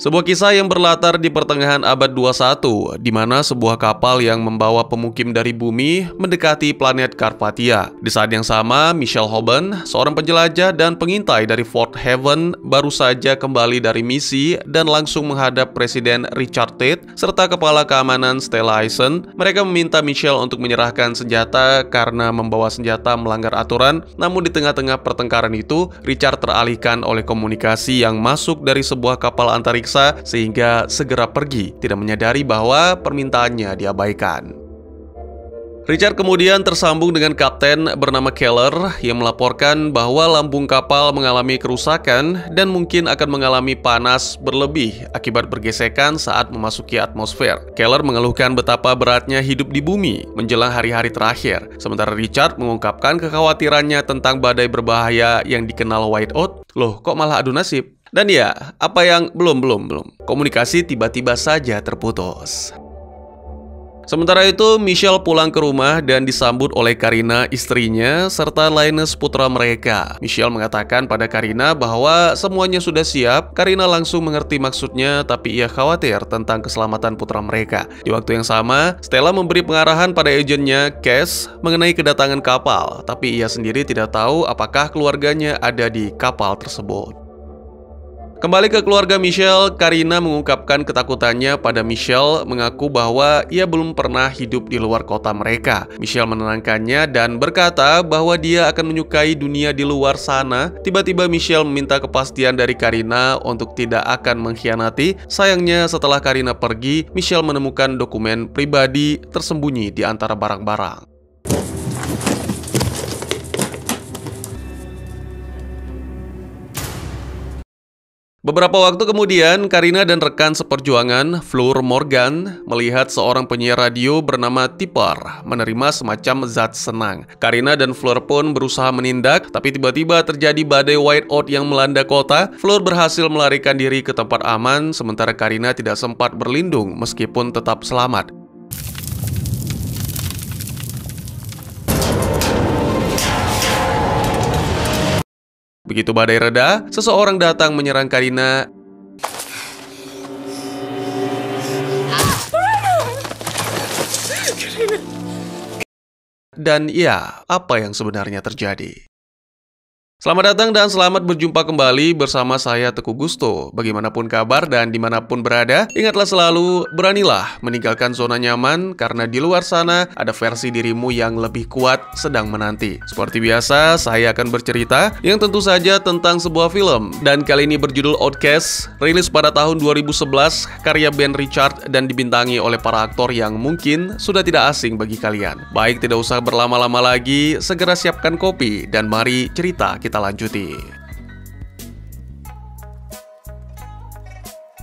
Sebuah kisah yang berlatar di pertengahan abad 21, di mana sebuah kapal yang membawa pemukim dari bumi mendekati planet Carpathia. Di saat yang sama, Michelle Hoban, seorang penjelajah dan pengintai dari Fort Haven, baru saja kembali dari misi dan langsung menghadap Presiden Richard Tate serta Kepala Keamanan Stella Eisen. Mereka meminta Michelle untuk menyerahkan senjata karena membawa senjata melanggar aturan. Namun di tengah-tengah pertengkaran itu, Richard teralihkan oleh komunikasi yang masuk dari sebuah kapal antariksa sehingga segera pergi, tidak menyadari bahwa permintaannya diabaikan. Richard kemudian tersambung dengan kapten bernama Keller yang melaporkan bahwa lambung kapal mengalami kerusakan dan mungkin akan mengalami panas berlebih akibat bergesekan saat memasuki atmosfer. Keller mengeluhkan betapa beratnya hidup di bumi menjelang hari-hari terakhir, sementara Richard mengungkapkan kekhawatirannya tentang badai berbahaya yang dikenal whiteout. Loh, kok malah adu nasib? Dan ya, apa yang belum. Komunikasi tiba-tiba saja terputus. Sementara itu, Michelle pulang ke rumah dan disambut oleh Karina, istrinya, serta Linus, putra mereka. Michelle mengatakan pada Karina bahwa semuanya sudah siap. Karina langsung mengerti maksudnya, tapi ia khawatir tentang keselamatan putra mereka. Di waktu yang sama, Stella memberi pengarahan pada agennya, Cass, mengenai kedatangan kapal, tapi ia sendiri tidak tahu apakah keluarganya ada di kapal tersebut. Kembali ke keluarga Michelle, Karina mengungkapkan ketakutannya pada Michelle, mengaku bahwa ia belum pernah hidup di luar kota mereka. Michelle menenangkannya dan berkata bahwa dia akan menyukai dunia di luar sana. Tiba-tiba Michelle meminta kepastian dari Karina untuk tidak akan mengkhianati. Sayangnya setelah Karina pergi, Michelle menemukan dokumen pribadi tersembunyi di antara barang-barang. Beberapa waktu kemudian, Karina dan rekan seperjuangan, Fleur Morgan, melihat seorang penyiar radio bernama Tipper menerima semacam zat senang. Karina dan Fleur pun berusaha menindak, tapi tiba-tiba terjadi badai whiteout yang melanda kota. Fleur berhasil melarikan diri ke tempat aman, sementara Karina tidak sempat berlindung meskipun tetap selamat. Begitu badai reda, seseorang datang menyerang Karina. Dan ya, apa yang sebenarnya terjadi? Selamat datang dan selamat berjumpa kembali bersama saya Teguh Gusto. Bagaimanapun kabar dan dimanapun berada, ingatlah selalu, beranilah meninggalkan zona nyaman karena di luar sana ada versi dirimu yang lebih kuat sedang menanti. Seperti biasa, saya akan bercerita yang tentu saja tentang sebuah film. Dan kali ini berjudul Outcast, rilis pada tahun 2011, karya Ben Richard dan dibintangi oleh para aktor yang mungkin sudah tidak asing bagi kalian. Baik, tidak usah berlama-lama lagi, segera siapkan kopi dan mari cerita kita lanjuti.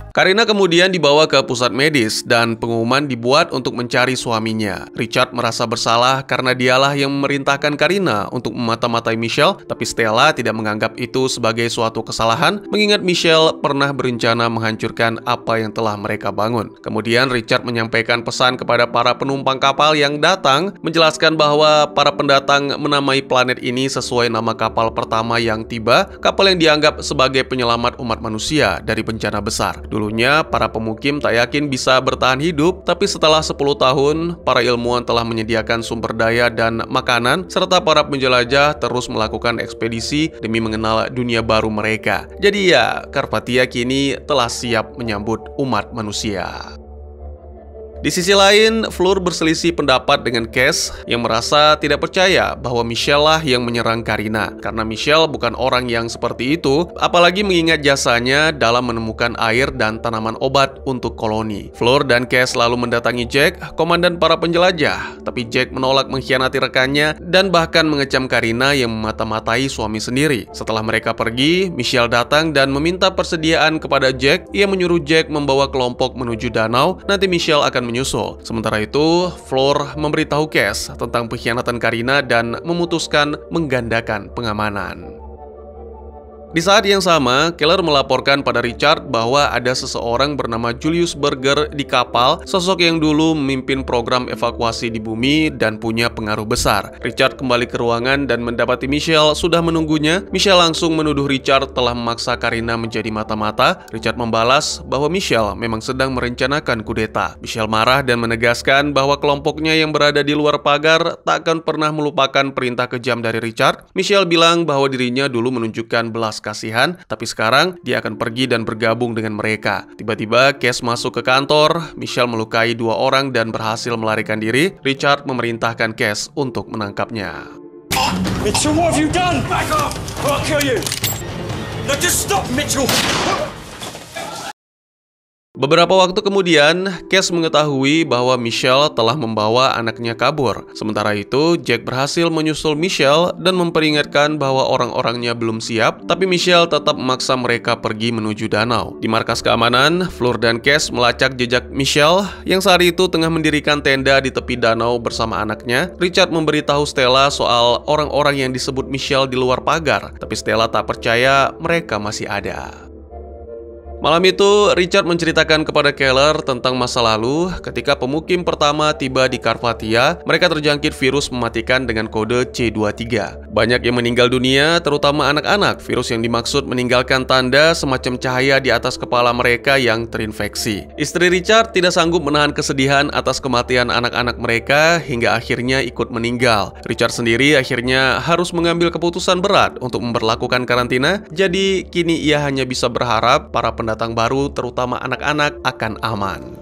Karina kemudian dibawa ke pusat medis dan pengumuman dibuat untuk mencari suaminya. Richard merasa bersalah karena dialah yang memerintahkan Karina untuk memata-matai Michelle, tapi Stella tidak menganggap itu sebagai suatu kesalahan, mengingat Michelle pernah berencana menghancurkan apa yang telah mereka bangun. Kemudian Richard menyampaikan pesan kepada para penumpang kapal yang datang, menjelaskan bahwa para pendatang menamai planet ini sesuai nama kapal pertama yang tiba, kapal yang dianggap sebagai penyelamat umat manusia dari bencana besar. Dulunya, para pemukim tak yakin bisa bertahan hidup, tapi setelah 10 tahun, para ilmuwan telah menyediakan sumber daya dan makanan, serta para penjelajah terus melakukan ekspedisi demi mengenal dunia baru mereka. Jadi ya, Carpathia kini telah siap menyambut umat manusia. Di sisi lain, Fleur berselisih pendapat dengan Cass yang merasa tidak percaya bahwa Michelle lah yang menyerang Karina, karena Michelle bukan orang yang seperti itu, apalagi mengingat jasanya dalam menemukan air dan tanaman obat untuk koloni. Fleur dan Cass lalu mendatangi Jack, komandan para penjelajah, tapi Jack menolak mengkhianati rekannya dan bahkan mengecam Karina yang memata-matai suami sendiri. Setelah mereka pergi, Michelle datang dan meminta persediaan kepada Jack. Ia menyuruh Jack membawa kelompok menuju danau, nanti Michelle akan menyusul. Sementara itu, Fleur memberitahu Cass tentang pengkhianatan Karina dan memutuskan menggandakan pengamanan. Di saat yang sama, Keller melaporkan pada Richard bahwa ada seseorang bernama Julius Berger di kapal, sosok yang dulu memimpin program evakuasi di bumi dan punya pengaruh besar. Richard kembali ke ruangan dan mendapati Michelle sudah menunggunya. Michelle langsung menuduh Richard telah memaksa Karina menjadi mata-mata. Richard membalas bahwa Michelle memang sedang merencanakan kudeta. Michelle marah dan menegaskan bahwa kelompoknya yang berada di luar pagar tak akan pernah melupakan perintah kejam dari Richard. Michelle bilang bahwa dirinya dulu menunjukkan belas kasihan, tapi sekarang dia akan pergi dan bergabung dengan mereka. Tiba-tiba Cass masuk ke kantor. Michelle melukai 2 orang dan berhasil melarikan diri. Richard memerintahkan Cass untuk menangkapnya. Mitchell, what have you done? Back off, or I'll kill you. No, just stop, Mitchell. Beberapa waktu kemudian, Cass mengetahui bahwa Michelle telah membawa anaknya kabur. Sementara itu, Jack berhasil menyusul Michelle dan memperingatkan bahwa orang-orangnya belum siap, tapi Michelle tetap memaksa mereka pergi menuju danau. Di markas keamanan, Fleur dan Cass melacak jejak Michelle yang saat itu tengah mendirikan tenda di tepi danau bersama anaknya. Richard memberitahu Stella soal orang-orang yang disebut Michelle di luar pagar, tapi Stella tak percaya mereka masih ada. Malam itu, Richard menceritakan kepada Keller tentang masa lalu ketika pemukim pertama tiba di Karpathia. Mereka terjangkit virus mematikan dengan kode C23. Banyak yang meninggal dunia, terutama anak-anak. Virus yang dimaksud meninggalkan tanda semacam cahaya di atas kepala mereka yang terinfeksi. Istri Richard tidak sanggup menahan kesedihan atas kematian anak-anak mereka hingga akhirnya ikut meninggal. Richard sendiri akhirnya harus mengambil keputusan berat untuk memberlakukan karantina. Jadi kini ia hanya bisa berharap para pendatang baru, terutama anak-anak, akan aman.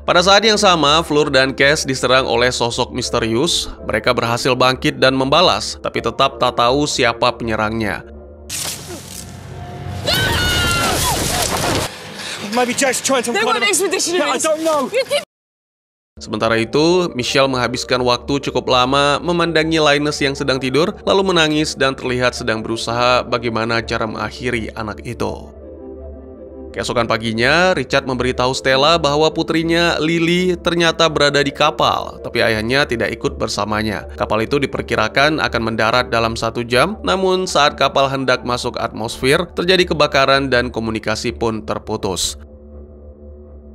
Pada saat yang sama, Fleur dan Cass diserang oleh sosok misterius. Mereka berhasil bangkit dan membalas, tapi tetap tak tahu siapa penyerangnya. Maybe Jack's trying to... They weren't expeditionaries. I don't know. Sementara itu, Michelle menghabiskan waktu cukup lama memandangi Linus yang sedang tidur, lalu menangis dan terlihat sedang berusaha bagaimana cara mengakhiri anak itu. Keesokan paginya, Richard memberitahu Stella bahwa putrinya, Lily, ternyata berada di kapal, tapi ayahnya tidak ikut bersamanya. Kapal itu diperkirakan akan mendarat dalam 1 jam, namun saat kapal hendak masuk atmosfer, terjadi kebakaran dan komunikasi pun terputus.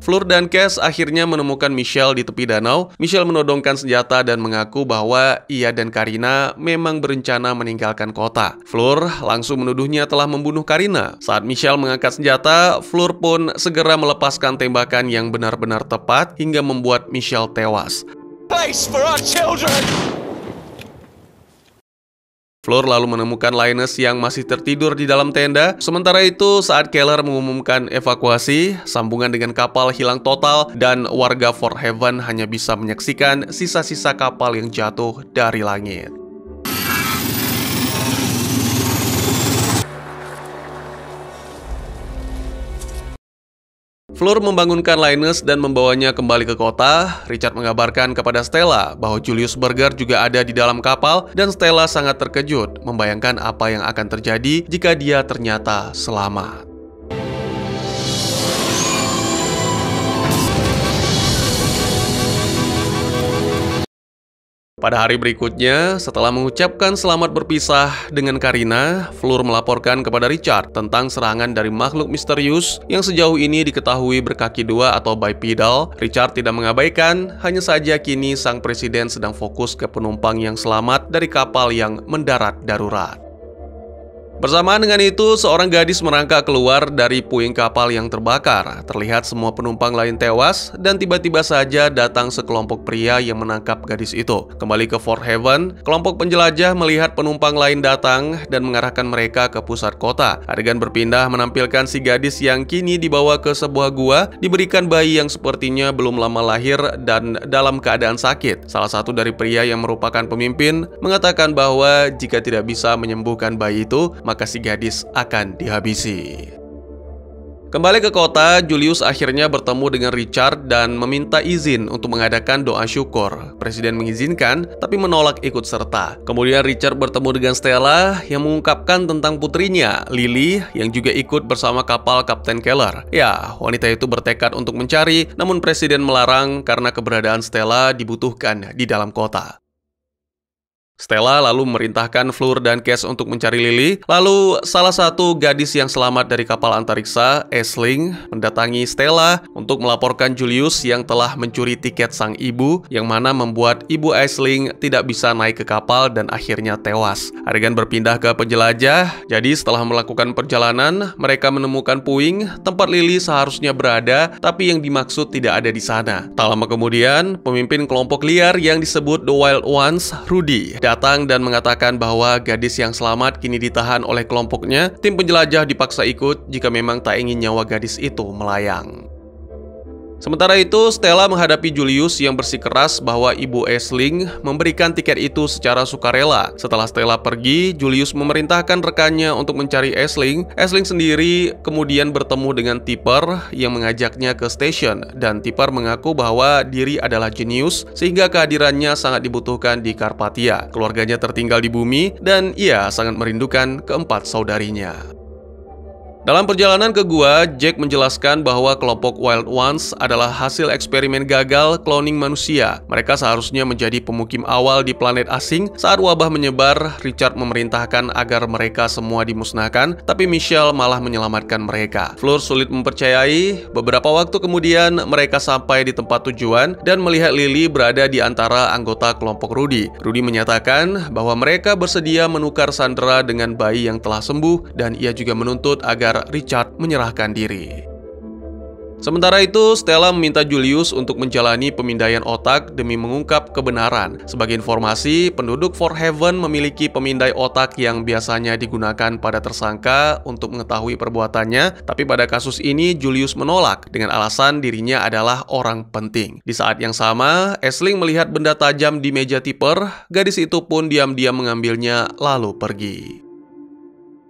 Fleur dan Cass akhirnya menemukan Michelle di tepi danau. Michelle menodongkan senjata dan mengaku bahwa ia dan Karina memang berencana meninggalkan kota. Fleur langsung menuduhnya telah membunuh Karina. Saat Michelle mengangkat senjata, Fleur pun segera melepaskan tembakan yang benar-benar tepat hingga membuat Michelle tewas. Place for our children. Fleur lalu menemukan Linus yang masih tertidur di dalam tenda. Sementara itu, saat Keller mengumumkan evakuasi, sambungan dengan kapal hilang total dan warga Fort Haven hanya bisa menyaksikan sisa-sisa kapal yang jatuh dari langit. Fleur membangunkan Linus dan membawanya kembali ke kota. Richard mengabarkan kepada Stella bahwa Julius Berger juga ada di dalam kapal dan Stella sangat terkejut membayangkan apa yang akan terjadi jika dia ternyata selamat. Pada hari berikutnya, setelah mengucapkan selamat berpisah dengan Karina, Fleur melaporkan kepada Richard tentang serangan dari makhluk misterius yang sejauh ini diketahui berkaki 2 atau bipedal. Richard tidak mengabaikan, hanya saja kini sang presiden sedang fokus ke penumpang yang selamat dari kapal yang mendarat darurat. Bersamaan dengan itu, seorang gadis merangkak keluar dari puing kapal yang terbakar. Terlihat semua penumpang lain tewas, dan tiba-tiba saja datang sekelompok pria yang menangkap gadis itu. Kembali ke Fort Haven, kelompok penjelajah melihat penumpang lain datang dan mengarahkan mereka ke pusat kota. Adegan berpindah menampilkan si gadis yang kini dibawa ke sebuah gua, diberikan bayi yang sepertinya belum lama lahir dan dalam keadaan sakit. Salah satu dari pria yang merupakan pemimpin mengatakan bahwa jika tidak bisa menyembuhkan bayi itu, maka si gadis akan dihabisi. Kembali ke kota, Julius akhirnya bertemu dengan Richard dan meminta izin untuk mengadakan doa syukur. Presiden mengizinkan, tapi menolak ikut serta. Kemudian Richard bertemu dengan Stella yang mengungkapkan tentang putrinya, Lily, yang juga ikut bersama kapal Kapten Keller. Ya, wanita itu bertekad untuk mencari, namun Presiden melarang karena keberadaan Stella dibutuhkan di dalam kota. Stella lalu memerintahkan Fleur dan Cass untuk mencari Lily. Lalu, salah satu gadis yang selamat dari kapal antariksa, Aisling, mendatangi Stella untuk melaporkan Julius yang telah mencuri tiket sang ibu, yang mana membuat ibu Aisling tidak bisa naik ke kapal dan akhirnya tewas. Adegan berpindah ke penjelajah. Jadi, setelah melakukan perjalanan, mereka menemukan puing tempat Lily seharusnya berada, tapi yang dimaksud tidak ada di sana. Tak lama kemudian, pemimpin kelompok liar yang disebut The Wild Ones, Rudy, datang dan mengatakan bahwa gadis yang selamat kini ditahan oleh kelompoknya. Tim penjelajah dipaksa ikut jika memang tak ingin nyawa gadis itu melayang. Sementara itu, Stella menghadapi Julius yang bersikeras bahwa ibu Aisling memberikan tiket itu secara sukarela. Setelah Stella pergi, Julius memerintahkan rekannya untuk mencari Aisling. Aisling sendiri kemudian bertemu dengan Tipper yang mengajaknya ke stasiun, dan Tipper mengaku bahwa diri adalah jenius sehingga kehadirannya sangat dibutuhkan di Karpathia. Keluarganya tertinggal di bumi dan ia sangat merindukan keempat saudarinya. Dalam perjalanan ke gua, Jack menjelaskan bahwa kelompok Wild Ones adalah hasil eksperimen gagal cloning manusia. Mereka seharusnya menjadi pemukim awal di planet asing. Saat wabah menyebar, Richard memerintahkan agar mereka semua dimusnahkan, tapi Michelle malah menyelamatkan mereka. Fleur sulit mempercayai. Beberapa waktu kemudian, mereka sampai di tempat tujuan dan melihat Lily berada di antara anggota kelompok Rudy. Rudy menyatakan bahwa mereka bersedia menukar Sandra dengan bayi yang telah sembuh, dan ia juga menuntut agar Richard menyerahkan diri. Sementara itu, Stella meminta Julius untuk menjalani pemindaian otak demi mengungkap kebenaran. Sebagai informasi, penduduk Fort Haven memiliki pemindai otak yang biasanya digunakan pada tersangka untuk mengetahui perbuatannya, tapi pada kasus ini Julius menolak dengan alasan dirinya adalah orang penting. Di saat yang sama, Aisling melihat benda tajam di meja Tipper. Gadis itu pun diam-diam mengambilnya lalu pergi.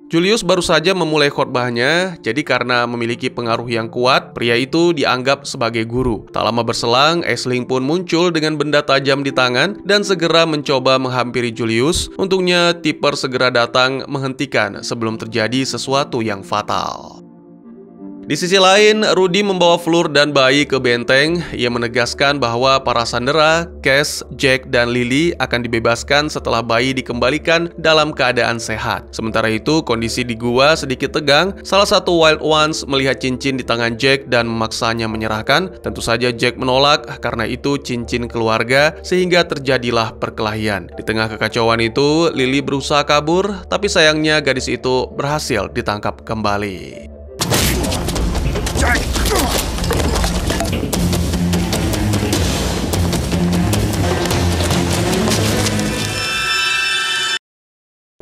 Julius baru saja memulai khotbahnya, jadi karena memiliki pengaruh yang kuat, pria itu dianggap sebagai guru. Tak lama berselang, Aisling pun muncul dengan benda tajam di tangan dan segera mencoba menghampiri Julius. Untungnya, Tipper segera datang menghentikan sebelum terjadi sesuatu yang fatal. Di sisi lain, Rudy membawa Fleur dan bayi ke benteng. Ia menegaskan bahwa para sandera, Cass, Jack, dan Lily akan dibebaskan setelah bayi dikembalikan dalam keadaan sehat. Sementara itu, kondisi di gua sedikit tegang. Salah satu Wild Ones melihat cincin di tangan Jack dan memaksanya menyerahkan. Tentu saja Jack menolak karena itu cincin keluarga, sehingga terjadilah perkelahian. Di tengah kekacauan itu, Lily berusaha kabur, tapi sayangnya gadis itu berhasil ditangkap kembali.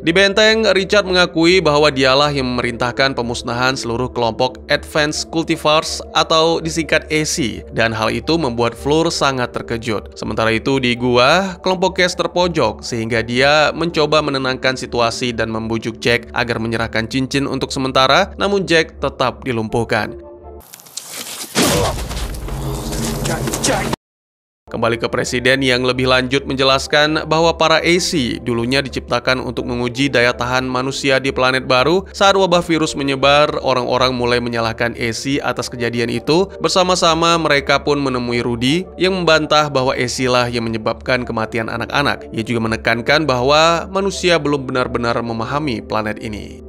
Di benteng, Richard mengakui bahwa dialah yang memerintahkan pemusnahan seluruh kelompok Advanced Cultivars atau disingkat AC, dan hal itu membuat Fleur sangat terkejut. Sementara itu di gua, kelompok Cass terpojok sehingga dia mencoba menenangkan situasi dan membujuk Jack agar menyerahkan cincin untuk sementara, namun Jack tetap dilumpuhkan. Kembali ke presiden yang lebih lanjut menjelaskan bahwa para AC dulunya diciptakan untuk menguji daya tahan manusia di planet baru. Saat wabah virus menyebar, orang-orang mulai menyalahkan AC atas kejadian itu. Bersama-sama mereka pun menemui Rudy yang membantah bahwa AC lah yang menyebabkan kematian anak-anak. Ia juga menekankan bahwa manusia belum benar-benar memahami planet ini.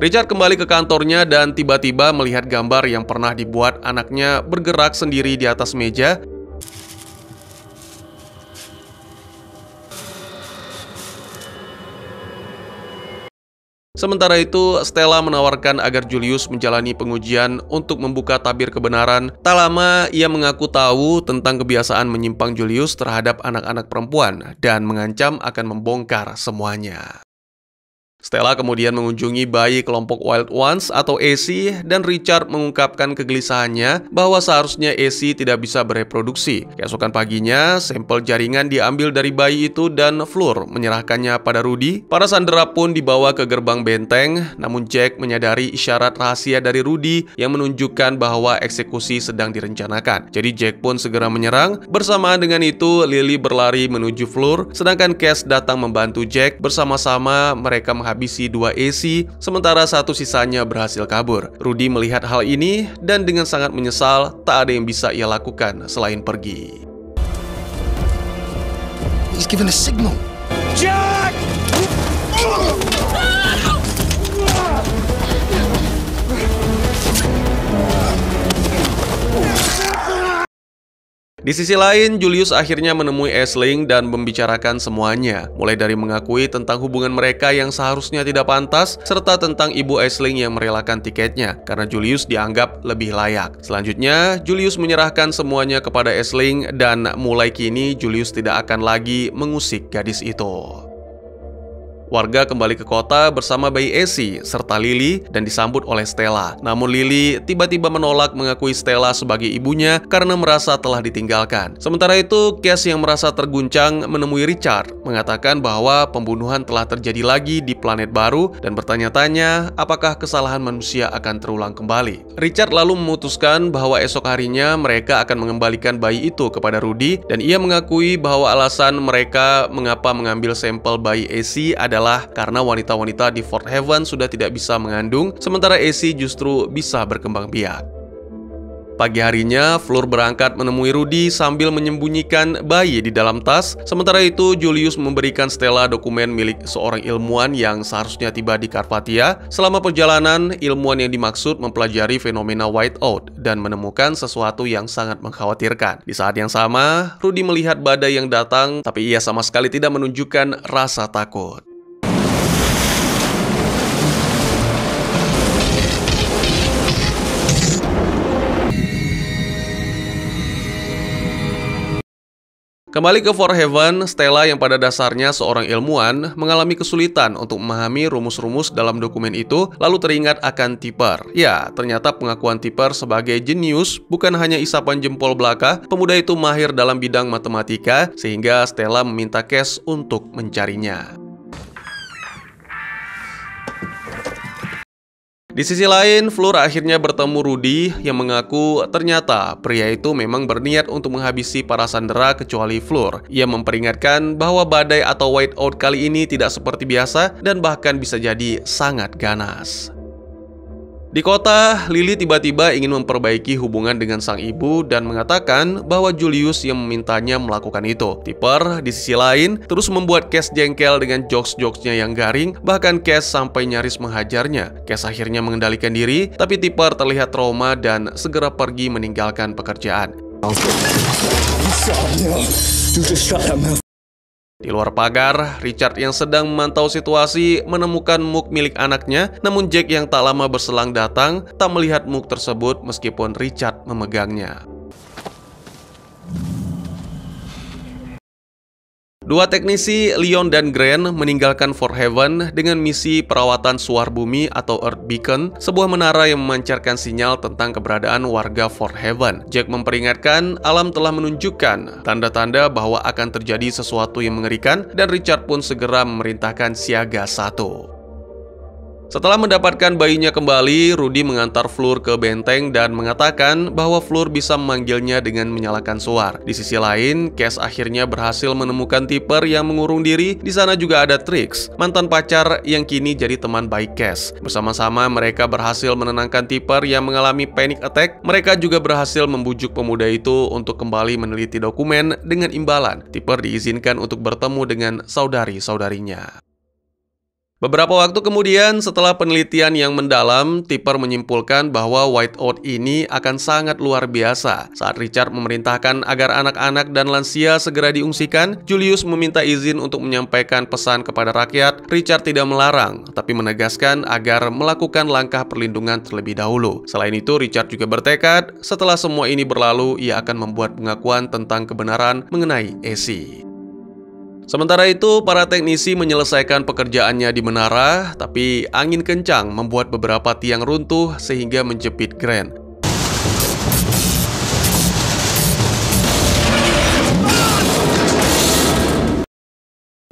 Richard kembali ke kantornya dan tiba-tiba melihat gambar yang pernah dibuat anaknya bergerak sendiri di atas meja. Sementara itu, Stella menawarkan agar Julius menjalani pengujian untuk membuka tabir kebenaran. Tak lama, ia mengaku tahu tentang kebiasaan menyimpang Julius terhadap anak-anak perempuan dan mengancam akan membongkar semuanya. Stella kemudian mengunjungi bayi kelompok Wild Ones atau AC dan Richard mengungkapkan kegelisahannya bahwa seharusnya AC tidak bisa bereproduksi. Keesokan paginya, sampel jaringan diambil dari bayi itu dan Fleur menyerahkannya pada Rudy. Para sandera pun dibawa ke gerbang benteng, namun Jack menyadari isyarat rahasia dari Rudy yang menunjukkan bahwa eksekusi sedang direncanakan. Jadi Jack pun segera menyerang. Bersamaan dengan itu, Lily berlari menuju Fleur, sedangkan Cass datang membantu Jack. Bersama-sama mereka menghabisi 2 AC, sementara satu sisanya berhasil kabur. Rudy melihat hal ini dan dengan sangat menyesal, tak ada yang bisa ia lakukan selain pergi. He's given a signal. Jack! Di sisi lain, Julius akhirnya menemui Aisling dan membicarakan semuanya, mulai dari mengakui tentang hubungan mereka yang seharusnya tidak pantas, serta tentang ibu Aisling yang merelakan tiketnya, karena Julius dianggap lebih layak. Selanjutnya, Julius menyerahkan semuanya kepada Aisling, dan mulai kini Julius tidak akan lagi mengusik gadis itu. Warga kembali ke kota bersama bayi Essie serta Lily dan disambut oleh Stella. Namun Lily tiba-tiba menolak mengakui Stella sebagai ibunya karena merasa telah ditinggalkan. Sementara itu, Cass yang merasa terguncang menemui Richard, mengatakan bahwa pembunuhan telah terjadi lagi di planet baru dan bertanya-tanya apakah kesalahan manusia akan terulang kembali. Richard lalu memutuskan bahwa esok harinya mereka akan mengembalikan bayi itu kepada Rudy, dan ia mengakui bahwa alasan mereka mengapa mengambil sampel bayi Essie adalah karena wanita-wanita di Fort Haven sudah tidak bisa mengandung, sementara Essie justru bisa berkembang biak. Pagi harinya, Fleur berangkat menemui Rudy sambil menyembunyikan bayi di dalam tas. Sementara itu, Julius memberikan Stella dokumen milik seorang ilmuwan yang seharusnya tiba di Carpathia. Selama perjalanan, ilmuwan yang dimaksud mempelajari fenomena whiteout dan menemukan sesuatu yang sangat mengkhawatirkan. Di saat yang sama, Rudy melihat badai yang datang, tapi ia sama sekali tidak menunjukkan rasa takut. Kembali ke Fort Haven, Stella yang pada dasarnya seorang ilmuwan mengalami kesulitan untuk memahami rumus-rumus dalam dokumen itu, lalu teringat akan Tipper. Ya, ternyata pengakuan Tipper sebagai jenius bukan hanya isapan jempol belaka. Pemuda itu mahir dalam bidang matematika, sehingga Stella meminta Cass untuk mencarinya. Di sisi lain, Fleur akhirnya bertemu Rudy yang mengaku ternyata pria itu memang berniat untuk menghabisi para sandera kecuali Fleur. Ia memperingatkan bahwa badai atau whiteout kali ini tidak seperti biasa dan bahkan bisa jadi sangat ganas. Di kota, Lily tiba-tiba ingin memperbaiki hubungan dengan sang ibu dan mengatakan bahwa Julius yang memintanya melakukan itu. Tipper, di sisi lain, terus membuat Cass jengkel dengan jokes-jokesnya yang garing, bahkan Cass sampai nyaris menghajarnya. Cass akhirnya mengendalikan diri, tapi Tipper terlihat trauma dan segera pergi meninggalkan pekerjaan. Di luar pagar, Richard yang sedang memantau situasi menemukan muk milik anaknya, namun Jack yang tak lama berselang datang tak melihat muk tersebut meskipun Richard memegangnya. Dua teknisi, Leon dan Grant, meninggalkan Fort Haven dengan misi perawatan suar bumi atau Earth Beacon, sebuah menara yang memancarkan sinyal tentang keberadaan warga Fort Haven. Jack memperingatkan alam telah menunjukkan tanda-tanda bahwa akan terjadi sesuatu yang mengerikan, dan Richard pun segera memerintahkan siaga 1. Setelah mendapatkan bayinya kembali, Rudy mengantar Fleur ke benteng dan mengatakan bahwa Fleur bisa memanggilnya dengan menyalakan suar. Di sisi lain, Cass akhirnya berhasil menemukan Tipper yang mengurung diri. Di sana juga ada Trix, mantan pacar yang kini jadi teman baik Cass. Bersama-sama mereka berhasil menenangkan Tipper yang mengalami panic attack. Mereka juga berhasil membujuk pemuda itu untuk kembali meneliti dokumen dengan imbalan. Tipper diizinkan untuk bertemu dengan saudari-saudarinya. Beberapa waktu kemudian, setelah penelitian yang mendalam, Tipper menyimpulkan bahwa whiteout ini akan sangat luar biasa. Saat Richard memerintahkan agar anak-anak dan lansia segera diungsikan, Julius meminta izin untuk menyampaikan pesan kepada rakyat. Richard tidak melarang, tapi menegaskan agar melakukan langkah perlindungan terlebih dahulu. Selain itu, Richard juga bertekad, setelah semua ini berlalu, ia akan membuat pengakuan tentang kebenaran mengenai Essie. Sementara itu, para teknisi menyelesaikan pekerjaannya di menara, tapi angin kencang membuat beberapa tiang runtuh sehingga menjepit Grant.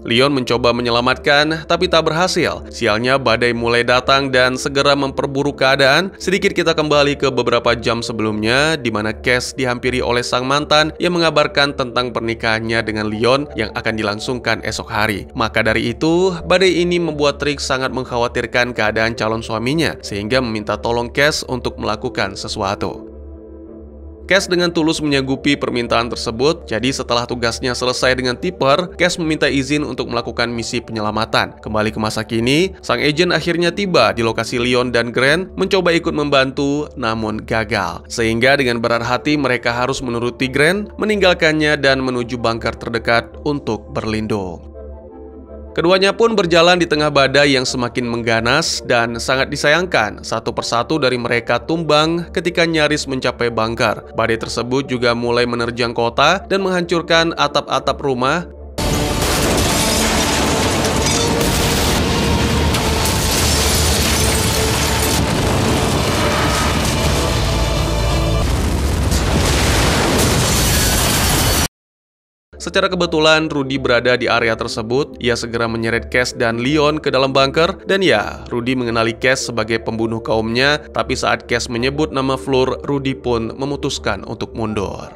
Leon mencoba menyelamatkan, tapi tak berhasil. Sialnya, badai mulai datang dan segera memperburuk keadaan. Sedikit kita kembali ke beberapa jam sebelumnya, di mana Cass dihampiri oleh sang mantan yang mengabarkan tentang pernikahannya dengan Leon yang akan dilangsungkan esok hari. Maka dari itu, badai ini membuat Trix sangat mengkhawatirkan keadaan calon suaminya, sehingga meminta tolong Cass untuk melakukan sesuatu. Cass dengan tulus menyanggupi permintaan tersebut, jadi setelah tugasnya selesai dengan Tipper, Cass meminta izin untuk melakukan misi penyelamatan. Kembali ke masa kini, sang agen akhirnya tiba di lokasi Leon dan Grant mencoba ikut membantu, namun gagal. Sehingga dengan berat hati mereka harus menuruti Grant, meninggalkannya dan menuju bunker terdekat untuk berlindung. Keduanya pun berjalan di tengah badai yang semakin mengganas dan sangat disayangkan satu persatu dari mereka tumbang ketika nyaris mencapai bunker. Badai tersebut juga mulai menerjang kota dan menghancurkan atap-atap rumah. Secara kebetulan, Rudy berada di area tersebut. Ia segera menyeret Cass dan Leon ke dalam bunker. Dan ya, Rudy mengenali Cass sebagai pembunuh kaumnya. Tapi saat Cass menyebut nama Fleur, Rudy pun memutuskan untuk mundur.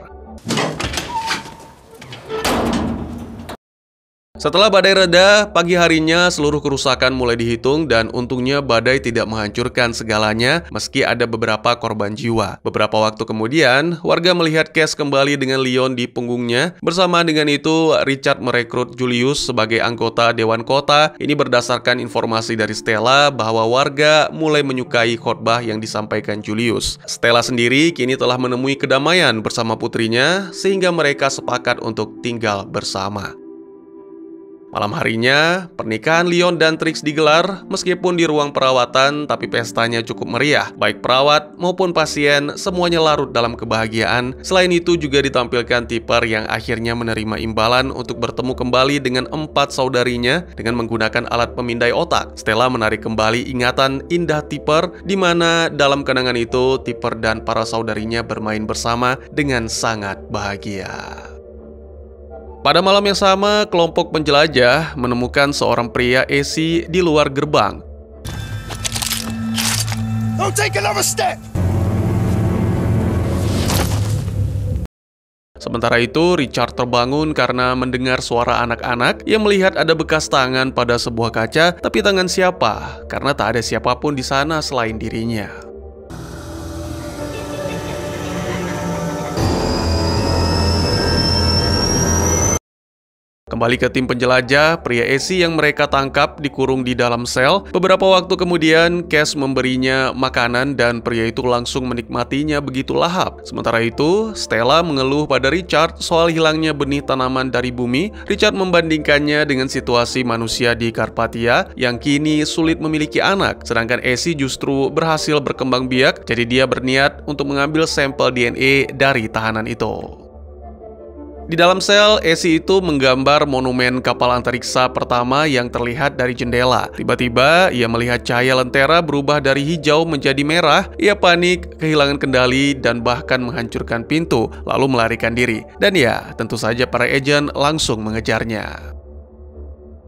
Setelah badai reda, pagi harinya seluruh kerusakan mulai dihitung dan untungnya badai tidak menghancurkan segalanya meski ada beberapa korban jiwa. Beberapa waktu kemudian, warga melihat Cass kembali dengan Leon di punggungnya. Bersama dengan itu, Richard merekrut Julius sebagai anggota Dewan Kota. Ini berdasarkan informasi dari Stella bahwa warga mulai menyukai khotbah yang disampaikan Julius. Stella sendiri kini telah menemui kedamaian bersama putrinya sehingga mereka sepakat untuk tinggal bersama. Malam harinya, pernikahan Leon dan Trix digelar meskipun di ruang perawatan, tapi pestanya cukup meriah. Baik perawat maupun pasien, semuanya larut dalam kebahagiaan. Selain itu juga ditampilkan Tipper yang akhirnya menerima imbalan untuk bertemu kembali dengan 4 saudarinya dengan menggunakan alat pemindai otak. Stella menarik kembali ingatan indah Tipper, di mana dalam kenangan itu Tipper dan para saudarinya bermain bersama dengan sangat bahagia. Pada malam yang sama, kelompok penjelajah menemukan seorang pria AC di luar gerbang. Don't take another step. Sementara itu, Richard terbangun karena mendengar suara anak-anak yang melihat ada bekas tangan pada sebuah kaca, tapi tangan siapa? Karena tak ada siapapun di sana selain dirinya. Kembali ke tim penjelajah, pria AC yang mereka tangkap dikurung di dalam sel. Beberapa waktu kemudian, Cass memberinya makanan dan pria itu langsung menikmatinya begitu lahap. Sementara itu, Stella mengeluh pada Richard soal hilangnya benih tanaman dari bumi. Richard membandingkannya dengan situasi manusia di Karpathia yang kini sulit memiliki anak. Sedangkan AC justru berhasil berkembang biak, jadi dia berniat untuk mengambil sampel DNA dari tahanan itu. Di dalam sel, AC itu menggambar monumen kapal antariksa pertama yang terlihat dari jendela. Tiba-tiba, ia melihat cahaya lentera berubah dari hijau menjadi merah. Ia panik, kehilangan kendali, dan bahkan menghancurkan pintu, lalu melarikan diri. Dan ya, tentu saja para agen langsung mengejarnya.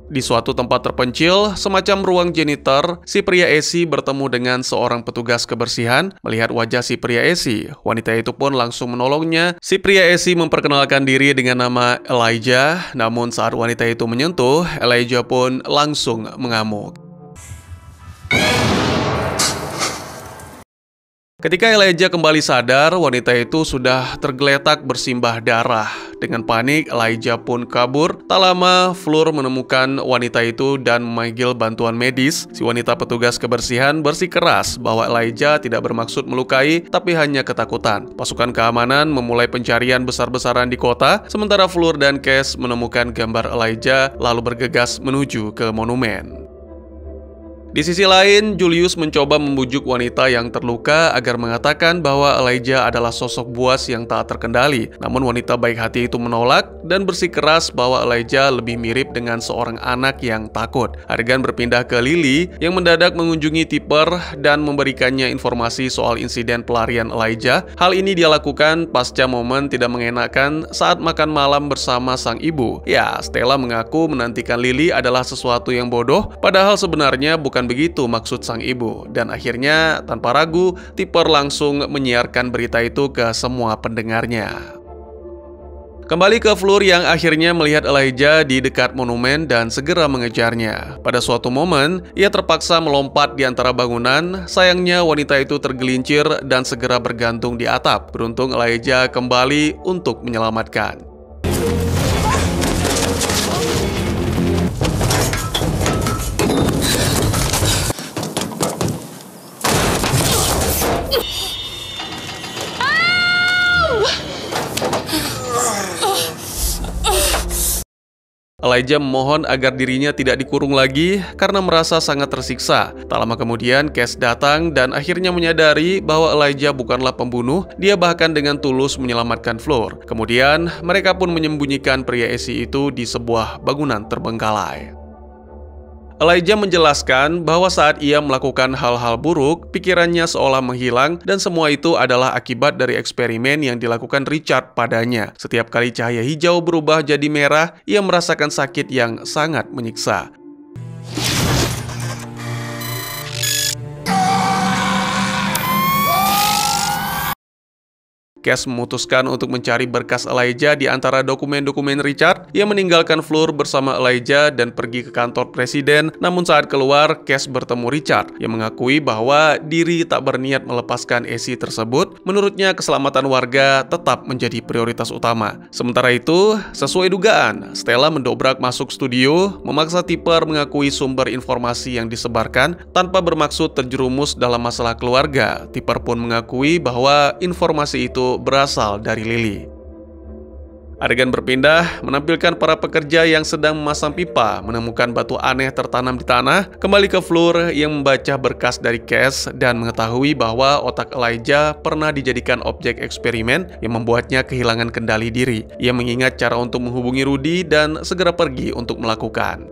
Di suatu tempat terpencil, semacam ruang janitor, si pria AC bertemu dengan seorang petugas kebersihan. Melihat wajah si pria AC, wanita itu pun langsung menolongnya. Si pria AC memperkenalkan diri dengan nama Elijah, namun saat wanita itu menyentuh, Elijah pun langsung mengamuk. Ketika Elijah kembali sadar, wanita itu sudah tergeletak bersimbah darah. Dengan panik, Elijah pun kabur. Tak lama, Fleur menemukan wanita itu dan memanggil bantuan medis. Si wanita petugas kebersihan bersikeras bahwa Elijah tidak bermaksud melukai, tapi hanya ketakutan. Pasukan keamanan memulai pencarian besar-besaran di kota, sementara Fleur dan Cass menemukan gambar Elijah lalu bergegas menuju ke monumen. Di sisi lain, Julius mencoba membujuk wanita yang terluka agar mengatakan bahwa Elijah adalah sosok buas yang tak terkendali. Namun wanita baik hati itu menolak dan bersikeras bahwa Elijah lebih mirip dengan seorang anak yang takut. Adegan berpindah ke Lily yang mendadak mengunjungi Tipper dan memberikannya informasi soal insiden pelarian Elijah. Hal ini dia lakukan pasca momen tidak mengenakan saat makan malam bersama sang ibu. Ya, Stella mengaku menantikan Lily adalah sesuatu yang bodoh, padahal sebenarnya bukan begitu maksud sang ibu. Dan akhirnya tanpa ragu, Tipper langsung menyiarkan berita itu ke semua pendengarnya. Kembali ke Fleur yang akhirnya melihat Elijah di dekat monumen dan segera mengejarnya. Pada suatu momen, ia terpaksa melompat di antara bangunan. Sayangnya wanita itu tergelincir dan segera bergantung di atap. Beruntung Elijah kembali untuk menyelamatkan. Elijah memohon agar dirinya tidak dikurung lagi karena merasa sangat tersiksa. Tak lama kemudian, Cass datang dan akhirnya menyadari bahwa Elijah bukanlah pembunuh. Dia bahkan dengan tulus menyelamatkan Fleur. Kemudian, mereka pun menyembunyikan pria Essie itu di sebuah bangunan terbengkalai. Elijah menjelaskan bahwa saat ia melakukan hal-hal buruk, pikirannya seolah menghilang dan semua itu adalah akibat dari eksperimen yang dilakukan Richard padanya. Setiap kali cahaya hijau berubah jadi merah, ia merasakan sakit yang sangat menyiksa. Cass memutuskan untuk mencari berkas Elijah di antara dokumen-dokumen Richard. Ia meninggalkan Fleur bersama Elijah dan pergi ke kantor presiden. Namun saat keluar, Cass bertemu Richard yang mengakui bahwa diri tak berniat melepaskan Essie tersebut. Menurutnya keselamatan warga tetap menjadi prioritas utama. Sementara itu, sesuai dugaan, Stella mendobrak masuk studio, memaksa Tipper mengakui sumber informasi yang disebarkan tanpa bermaksud terjerumus dalam masalah keluarga. Tipper pun mengakui bahwa informasi itu berasal dari Lily. Adegan berpindah menampilkan para pekerja yang sedang memasang pipa menemukan batu aneh tertanam di tanah. Kembali ke Fleur yang membaca berkas dari Cass dan mengetahui bahwa otak Elijah pernah dijadikan objek eksperimen yang membuatnya kehilangan kendali diri. Ia mengingat cara untuk menghubungi Rudy dan segera pergi untuk melakukan.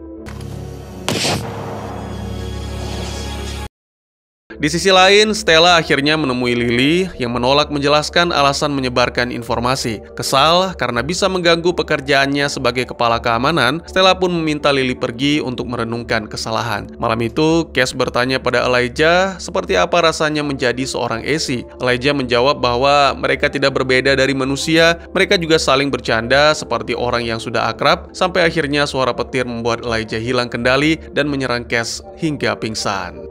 Di sisi lain, Stella akhirnya menemui Lily yang menolak menjelaskan alasan menyebarkan informasi. Kesal karena bisa mengganggu pekerjaannya sebagai kepala keamanan, Stella pun meminta Lily pergi untuk merenungkan kesalahan. Malam itu, Cass bertanya pada Elijah seperti apa rasanya menjadi seorang Essie. Elijah menjawab bahwa mereka tidak berbeda dari manusia, mereka juga saling bercanda seperti orang yang sudah akrab, sampai akhirnya suara petir membuat Elijah hilang kendali dan menyerang Cass hingga pingsan.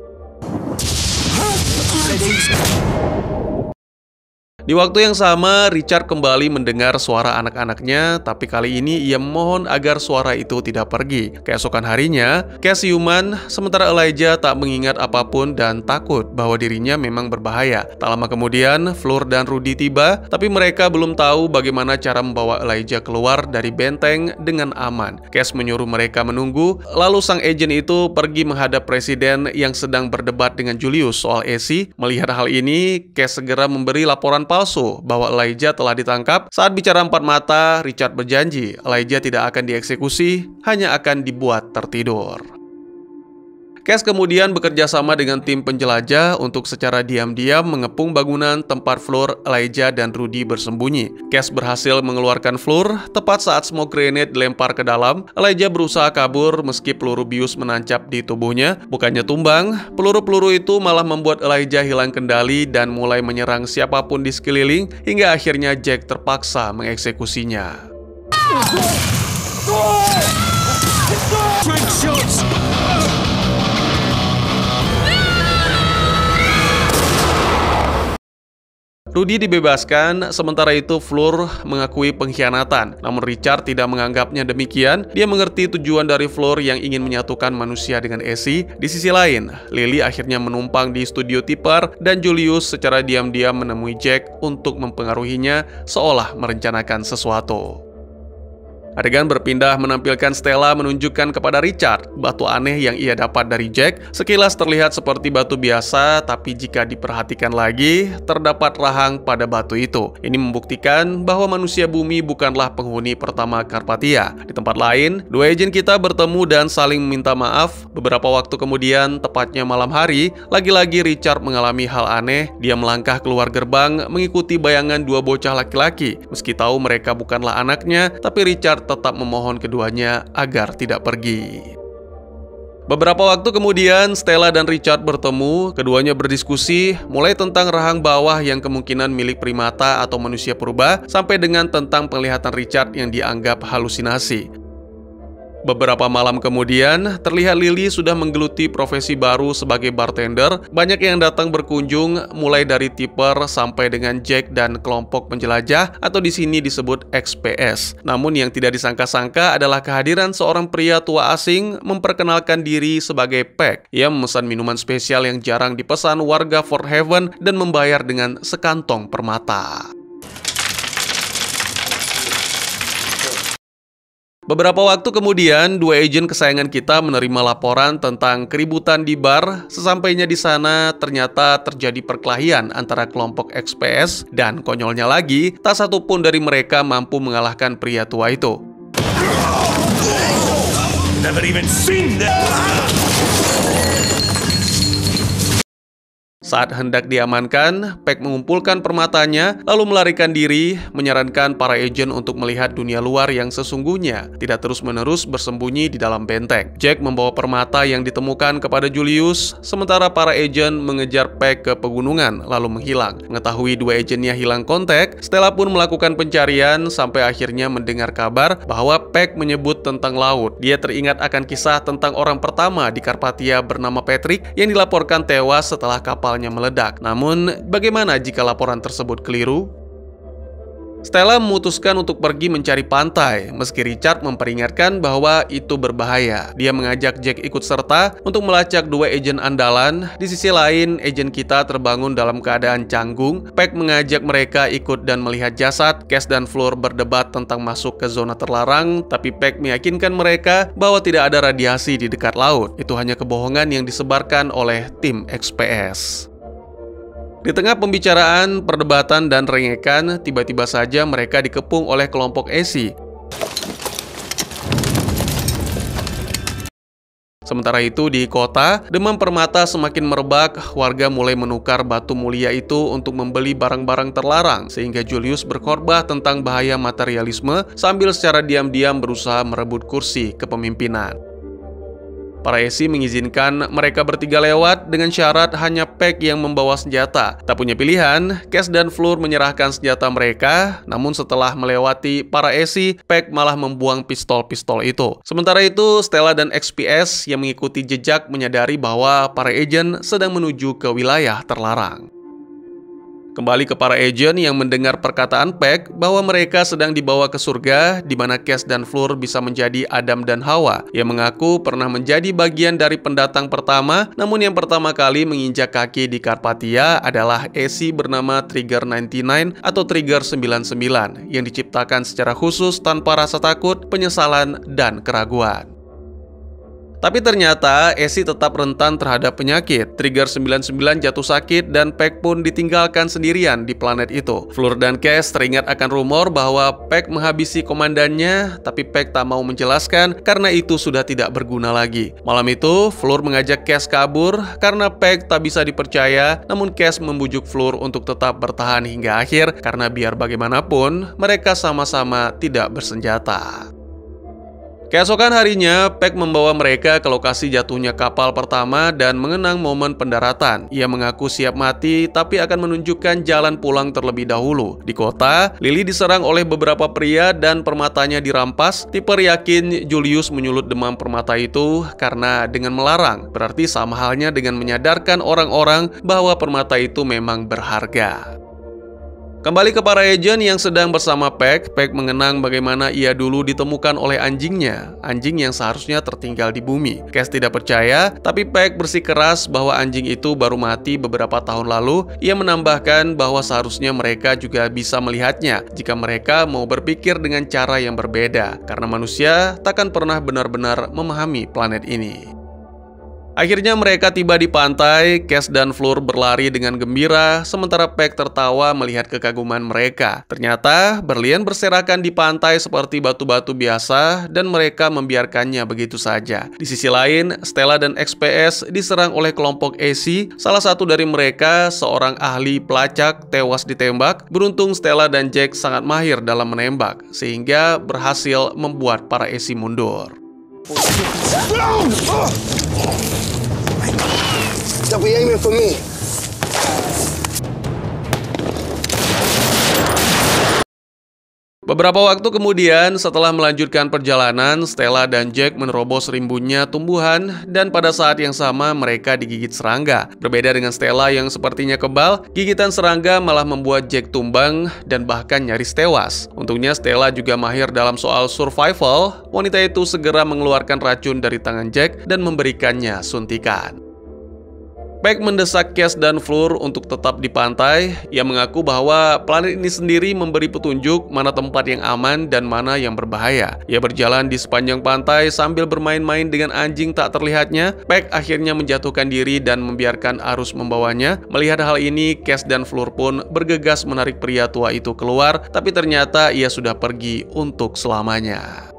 Di waktu yang sama, Richard kembali mendengar suara anak-anaknya, tapi kali ini ia memohon agar suara itu tidak pergi. Keesokan harinya, Cass siuman, sementara Elijah tak mengingat apapun dan takut bahwa dirinya memang berbahaya. Tak lama kemudian, Fleur dan Rudy tiba, tapi mereka belum tahu bagaimana cara membawa Elijah keluar dari benteng dengan aman. Cass menyuruh mereka menunggu, lalu sang agen itu pergi menghadap presiden yang sedang berdebat dengan Julius soal Essie. Melihat hal ini, Cass segera memberi laporan palsu bahwa Elijah telah ditangkap. Saat bicara empat mata, Richard berjanji Elijah tidak akan dieksekusi, hanya akan dibuat tertidur. Cass kemudian bekerja sama dengan tim penjelajah untuk secara diam-diam mengepung bangunan tempat Fleur, Elijah, dan Rudy bersembunyi. Cass berhasil mengeluarkan Fleur tepat saat smoke grenade dilempar ke dalam. Elijah berusaha kabur meski peluru bius menancap di tubuhnya. Bukannya tumbang, peluru-peluru itu malah membuat Elijah hilang kendali dan mulai menyerang siapapun di sekeliling hingga akhirnya Jack terpaksa mengeksekusinya. Rudy dibebaskan, sementara itu Fleur mengakui pengkhianatan. Namun Richard tidak menganggapnya demikian. Dia mengerti tujuan dari Fleur yang ingin menyatukan manusia dengan Essie. Di sisi lain, Lily akhirnya menumpang di studio Tipper dan Julius secara diam-diam menemui Jack untuk mempengaruhinya seolah merencanakan sesuatu. Adegan berpindah menampilkan Stella menunjukkan kepada Richard batu aneh yang ia dapat dari Jack. Sekilas terlihat seperti batu biasa, tapi jika diperhatikan lagi, terdapat rahang pada batu itu. Ini membuktikan bahwa manusia bumi bukanlah penghuni pertama Carpathia. Di tempat lain, dua agen kita bertemu dan saling meminta maaf. Beberapa waktu kemudian, tepatnya malam hari, lagi-lagi Richard mengalami hal aneh. Dia melangkah keluar gerbang, mengikuti bayangan dua bocah laki-laki. Meski tahu mereka bukanlah anaknya, tapi Richard tetap memohon keduanya agar tidak pergi. Beberapa waktu kemudian, Stella dan Richard bertemu. Keduanya berdiskusi mulai tentang rahang bawah yang kemungkinan milik primata atau manusia purba, sampai dengan tentang penglihatan Richard yang dianggap halusinasi. Beberapa malam kemudian, terlihat Lily sudah menggeluti profesi baru sebagai bartender. Banyak yang datang berkunjung, mulai dari tipper sampai dengan Jack dan kelompok penjelajah atau di sini disebut XPS. Namun yang tidak disangka-sangka adalah kehadiran seorang pria tua asing memperkenalkan diri sebagai Peck. Ia memesan minuman spesial yang jarang dipesan warga Fort Haven dan membayar dengan sekantong permata. Beberapa waktu kemudian, dua agen kesayangan kita menerima laporan tentang keributan di bar. Sesampainya di sana, ternyata terjadi perkelahian antara kelompok XPS dan konyolnya lagi, tak satu pun dari mereka mampu mengalahkan pria tua itu. Never even seen that. Saat hendak diamankan, Peck mengumpulkan permatanya, lalu melarikan diri, menyarankan para agen untuk melihat dunia luar yang sesungguhnya, tidak terus-menerus bersembunyi di dalam benteng. Jack membawa permata yang ditemukan kepada Julius, sementara para agen mengejar Peck ke pegunungan, lalu menghilang. Mengetahui dua agennya hilang kontak, Stella pun melakukan pencarian sampai akhirnya mendengar kabar bahwa Peck menyebut tentang laut. Dia teringat akan kisah tentang orang pertama di Karpatia bernama Patrick yang dilaporkan tewas setelah kapalnya meledak. Namun, bagaimana jika laporan tersebut keliru? Stella memutuskan untuk pergi mencari pantai, meski Richard memperingatkan bahwa itu berbahaya. Dia mengajak Jack ikut serta untuk melacak dua agen andalan. Di sisi lain, agen kita terbangun dalam keadaan canggung. Peck mengajak mereka ikut dan melihat jasad. Cass dan Fleur berdebat tentang masuk ke zona terlarang, tapi Peck meyakinkan mereka bahwa tidak ada radiasi di dekat laut. Itu hanya kebohongan yang disebarkan oleh tim XPS. Di tengah pembicaraan, perdebatan, dan rengekan, tiba-tiba saja mereka dikepung oleh kelompok AC. Sementara itu di kota, demam permata semakin merebak, warga mulai menukar batu mulia itu untuk membeli barang-barang terlarang, sehingga Julius berkhotbah tentang bahaya materialisme sambil secara diam-diam berusaha merebut kursi kepemimpinan. Para AC mengizinkan mereka bertiga lewat dengan syarat hanya Peck yang membawa senjata. Tak punya pilihan, Cass dan Fleur menyerahkan senjata mereka, namun setelah melewati para AC, Peck malah membuang pistol-pistol itu. Sementara itu, Stella dan XPS yang mengikuti jejak menyadari bahwa para agen sedang menuju ke wilayah terlarang. Kembali ke para agen yang mendengar perkataan Peck bahwa mereka sedang dibawa ke surga, di mana Cass dan Fleur bisa menjadi Adam dan Hawa. Ia mengaku pernah menjadi bagian dari pendatang pertama, namun yang pertama kali menginjak kaki di Karpatia adalah AC bernama Trigger 99 atau Trigger 99 yang diciptakan secara khusus tanpa rasa takut, penyesalan, dan keraguan. Tapi ternyata AC tetap rentan terhadap penyakit. Trigger 99 jatuh sakit dan Peck pun ditinggalkan sendirian di planet itu. Fleur dan Cass teringat akan rumor bahwa Peck menghabisi komandannya, tapi Peck tak mau menjelaskan karena itu sudah tidak berguna lagi. Malam itu, Fleur mengajak Cass kabur karena Peck tak bisa dipercaya, namun Cass membujuk Fleur untuk tetap bertahan hingga akhir karena biar bagaimanapun, mereka sama-sama tidak bersenjata. Keesokan harinya, Peck membawa mereka ke lokasi jatuhnya kapal pertama dan mengenang momen pendaratan. Ia mengaku siap mati, tapi akan menunjukkan jalan pulang terlebih dahulu. Di kota, Lily diserang oleh beberapa pria dan permatanya dirampas. Tipper yakin Julius menyulut demam permata itu karena dengan melarang, berarti sama halnya dengan menyadarkan orang-orang bahwa permata itu memang berharga. Kembali ke para agen yang sedang bersama Peck, Peck mengenang bagaimana ia dulu ditemukan oleh anjingnya, anjing yang seharusnya tertinggal di bumi. Cass tidak percaya, tapi Peck bersikeras bahwa anjing itu baru mati beberapa tahun lalu. Ia menambahkan bahwa seharusnya mereka juga bisa melihatnya jika mereka mau berpikir dengan cara yang berbeda, karena manusia takkan pernah benar-benar memahami planet ini. Akhirnya mereka tiba di pantai. Cass dan Fleur berlari dengan gembira, sementara Peck tertawa melihat kekaguman mereka. Ternyata berlian berserakan di pantai seperti batu-batu biasa dan mereka membiarkannya begitu saja. Di sisi lain, Stella dan XPS diserang oleh kelompok AC. Salah satu dari mereka, seorang ahli pelacak, tewas ditembak. Beruntung Stella dan Jack sangat mahir dalam menembak, sehingga berhasil membuat para AC mundur. They'll be aiming for me. Beberapa waktu kemudian, setelah melanjutkan perjalanan, Stella dan Jack menerobos rimbunnya tumbuhan dan pada saat yang sama mereka digigit serangga. Berbeda dengan Stella yang sepertinya kebal, gigitan serangga malah membuat Jack tumbang dan bahkan nyaris tewas. Untungnya Stella juga mahir dalam soal survival. Wanita itu segera mengeluarkan racun dari tangan Jack dan memberikannya suntikan. Peck mendesak Cass dan Fleur untuk tetap di pantai. Ia mengaku bahwa planet ini sendiri memberi petunjuk mana tempat yang aman dan mana yang berbahaya. Ia berjalan di sepanjang pantai sambil bermain-main dengan anjing tak terlihatnya. Peck akhirnya menjatuhkan diri dan membiarkan arus membawanya. Melihat hal ini, Cass dan Fleur pun bergegas menarik pria tua itu keluar, tapi ternyata ia sudah pergi untuk selamanya.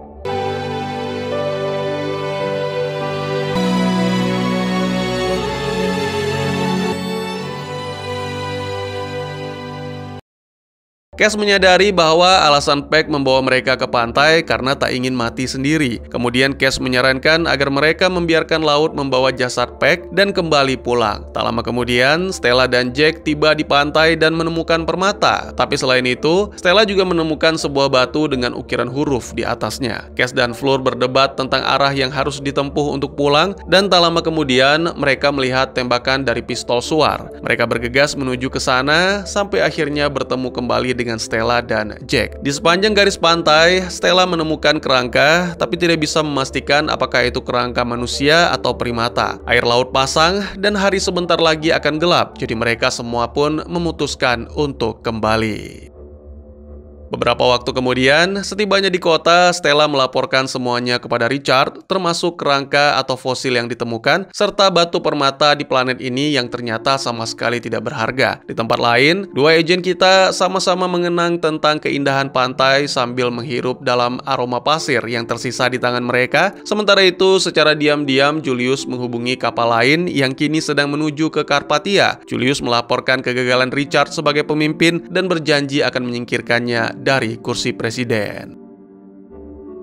Cass menyadari bahwa alasan Peck membawa mereka ke pantai karena tak ingin mati sendiri. Kemudian Cass menyarankan agar mereka membiarkan laut membawa jasad Peck dan kembali pulang. Tak lama kemudian, Stella dan Jack tiba di pantai dan menemukan permata. Tapi selain itu, Stella juga menemukan sebuah batu dengan ukiran huruf di atasnya. Cass dan Fleur berdebat tentang arah yang harus ditempuh untuk pulang, dan tak lama kemudian mereka melihat tembakan dari pistol suar. Mereka bergegas menuju ke sana sampai akhirnya bertemu kembali dengan Stella dan Jack. Di sepanjang garis pantai, Stella menemukan kerangka, tapi tidak bisa memastikan apakah itu kerangka manusia atau primata. Air laut pasang dan hari sebentar lagi akan gelap, jadi mereka semua pun memutuskan untuk kembali. Beberapa waktu kemudian, setibanya di kota, Stella melaporkan semuanya kepada Richard, termasuk kerangka atau fosil yang ditemukan, serta batu permata di planet ini yang ternyata sama sekali tidak berharga. Di tempat lain, dua agen kita sama-sama mengenang tentang keindahan pantai sambil menghirup dalam aroma pasir yang tersisa di tangan mereka. Sementara itu, secara diam-diam, Julius menghubungi kapal lain yang kini sedang menuju ke Karpatia. Julius melaporkan kegagalan Richard sebagai pemimpin dan berjanji akan menyingkirkannya dari kursi presiden.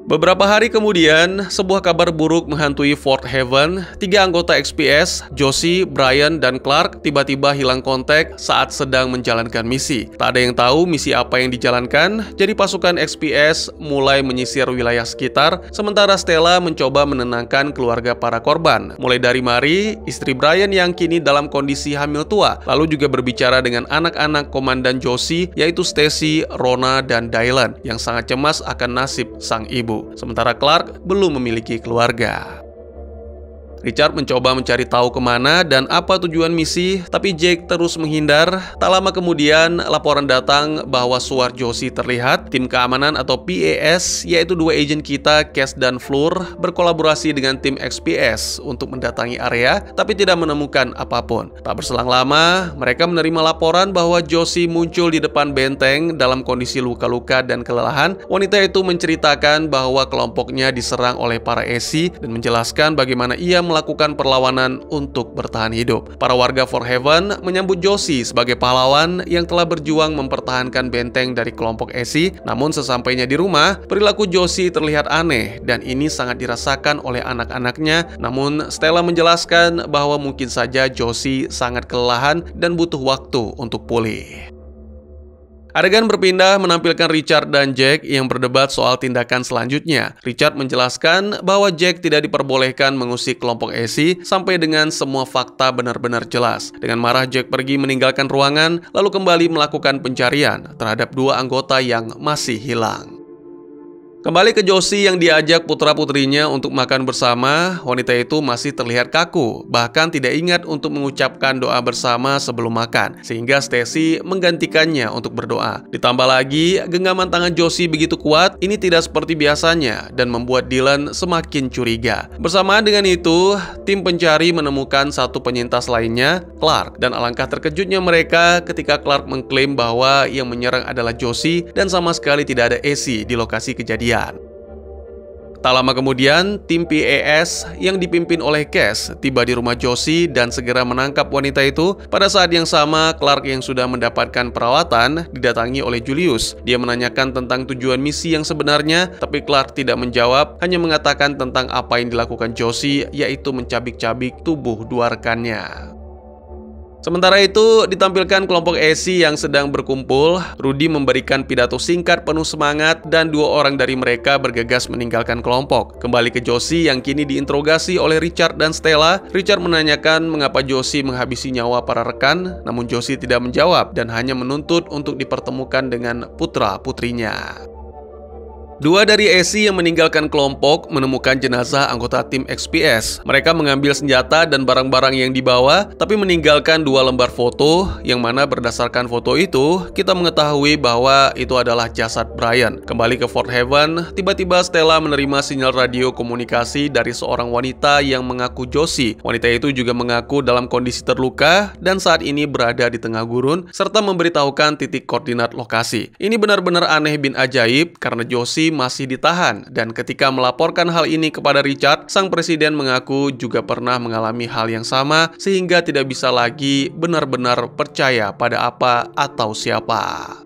Beberapa hari kemudian, sebuah kabar buruk menghantui Fort Haven. 3 anggota XPS, Josie, Brian, dan Clark tiba-tiba hilang kontak saat sedang menjalankan misi. Tak ada yang tahu misi apa yang dijalankan, jadi pasukan XPS mulai menyisir wilayah sekitar, sementara Stella mencoba menenangkan keluarga para korban. Mulai dari Mary, istri Brian yang kini dalam kondisi hamil tua, lalu juga berbicara dengan anak-anak komandan Josie, yaitu Stacy, Rona, dan Dylan, yang sangat cemas akan nasib sang ibu. Sementara Clark belum memiliki keluarga. Richard mencoba mencari tahu kemana dan apa tujuan misi, tapi Jake terus menghindar. Tak lama kemudian, laporan datang bahwa suar Josie terlihat. Tim keamanan atau PAS, yaitu dua agen kita, Cass dan Fleur, berkolaborasi dengan tim XPS untuk mendatangi area, tapi tidak menemukan apapun. Tak berselang lama, mereka menerima laporan bahwa Josie muncul di depan benteng dalam kondisi luka-luka dan kelelahan. Wanita itu menceritakan bahwa kelompoknya diserang oleh para ESI dan menjelaskan bagaimana ia melakukan perlawanan untuk bertahan hidup. Para warga Fort Haven menyambut Josie sebagai pahlawan yang telah berjuang mempertahankan benteng dari kelompok ESI. Namun sesampainya di rumah, perilaku Josie terlihat aneh dan ini sangat dirasakan oleh anak-anaknya. Namun Stella menjelaskan bahwa mungkin saja Josie sangat kelelahan dan butuh waktu untuk pulih. Adegan berpindah menampilkan Richard dan Jack yang berdebat soal tindakan selanjutnya. Richard menjelaskan bahwa Jack tidak diperbolehkan mengusik kelompok ESI sampai dengan semua fakta benar-benar jelas. Dengan marah, Jack pergi meninggalkan ruangan, lalu kembali melakukan pencarian terhadap 2 anggota yang masih hilang. Kembali ke Josie yang diajak putra-putrinya untuk makan bersama, wanita itu masih terlihat kaku, bahkan tidak ingat untuk mengucapkan doa bersama sebelum makan, sehingga Stacy menggantikannya untuk berdoa. Ditambah lagi, genggaman tangan Josie begitu kuat, ini tidak seperti biasanya, dan membuat Dylan semakin curiga. Bersamaan dengan itu, tim pencari menemukan satu penyintas lainnya, Clark, dan alangkah terkejutnya mereka ketika Clark mengklaim bahwa yang menyerang adalah Josie dan sama sekali tidak ada ESI di lokasi kejadian. Tak lama kemudian, tim PAS yang dipimpin oleh Cash tiba di rumah Josie dan segera menangkap wanita itu. Pada saat yang sama, Clark yang sudah mendapatkan perawatan didatangi oleh Julius. Dia menanyakan tentang tujuan misi yang sebenarnya, tapi Clark tidak menjawab, hanya mengatakan tentang apa yang dilakukan Josie, yaitu mencabik-cabik tubuh dua rekannya. Sementara itu, ditampilkan kelompok AC yang sedang berkumpul. Rudy memberikan pidato singkat penuh semangat dan dua orang dari mereka bergegas meninggalkan kelompok. Kembali ke Josie yang kini diinterogasi oleh Richard dan Stella. Richard menanyakan mengapa Josie menghabisi nyawa para rekan, namun Josie tidak menjawab dan hanya menuntut untuk dipertemukan dengan putra-putrinya. Dua dari AC yang meninggalkan kelompok menemukan jenazah anggota tim XPS. Mereka mengambil senjata dan barang-barang yang dibawa, tapi meninggalkan dua lembar foto, yang mana berdasarkan foto itu, kita mengetahui bahwa itu adalah jasad Brian. Kembali ke Fort Haven, tiba-tiba Stella menerima sinyal radio komunikasi dari seorang wanita yang mengaku Josie. Wanita itu juga mengaku dalam kondisi terluka dan saat ini berada di tengah gurun, serta memberitahukan titik koordinat lokasi. Ini benar-benar aneh bin ajaib karena Josie masih ditahan, dan ketika melaporkan hal ini kepada Richard, sang presiden mengaku juga pernah mengalami hal yang sama sehingga tidak bisa lagi benar-benar percaya pada apa atau siapa.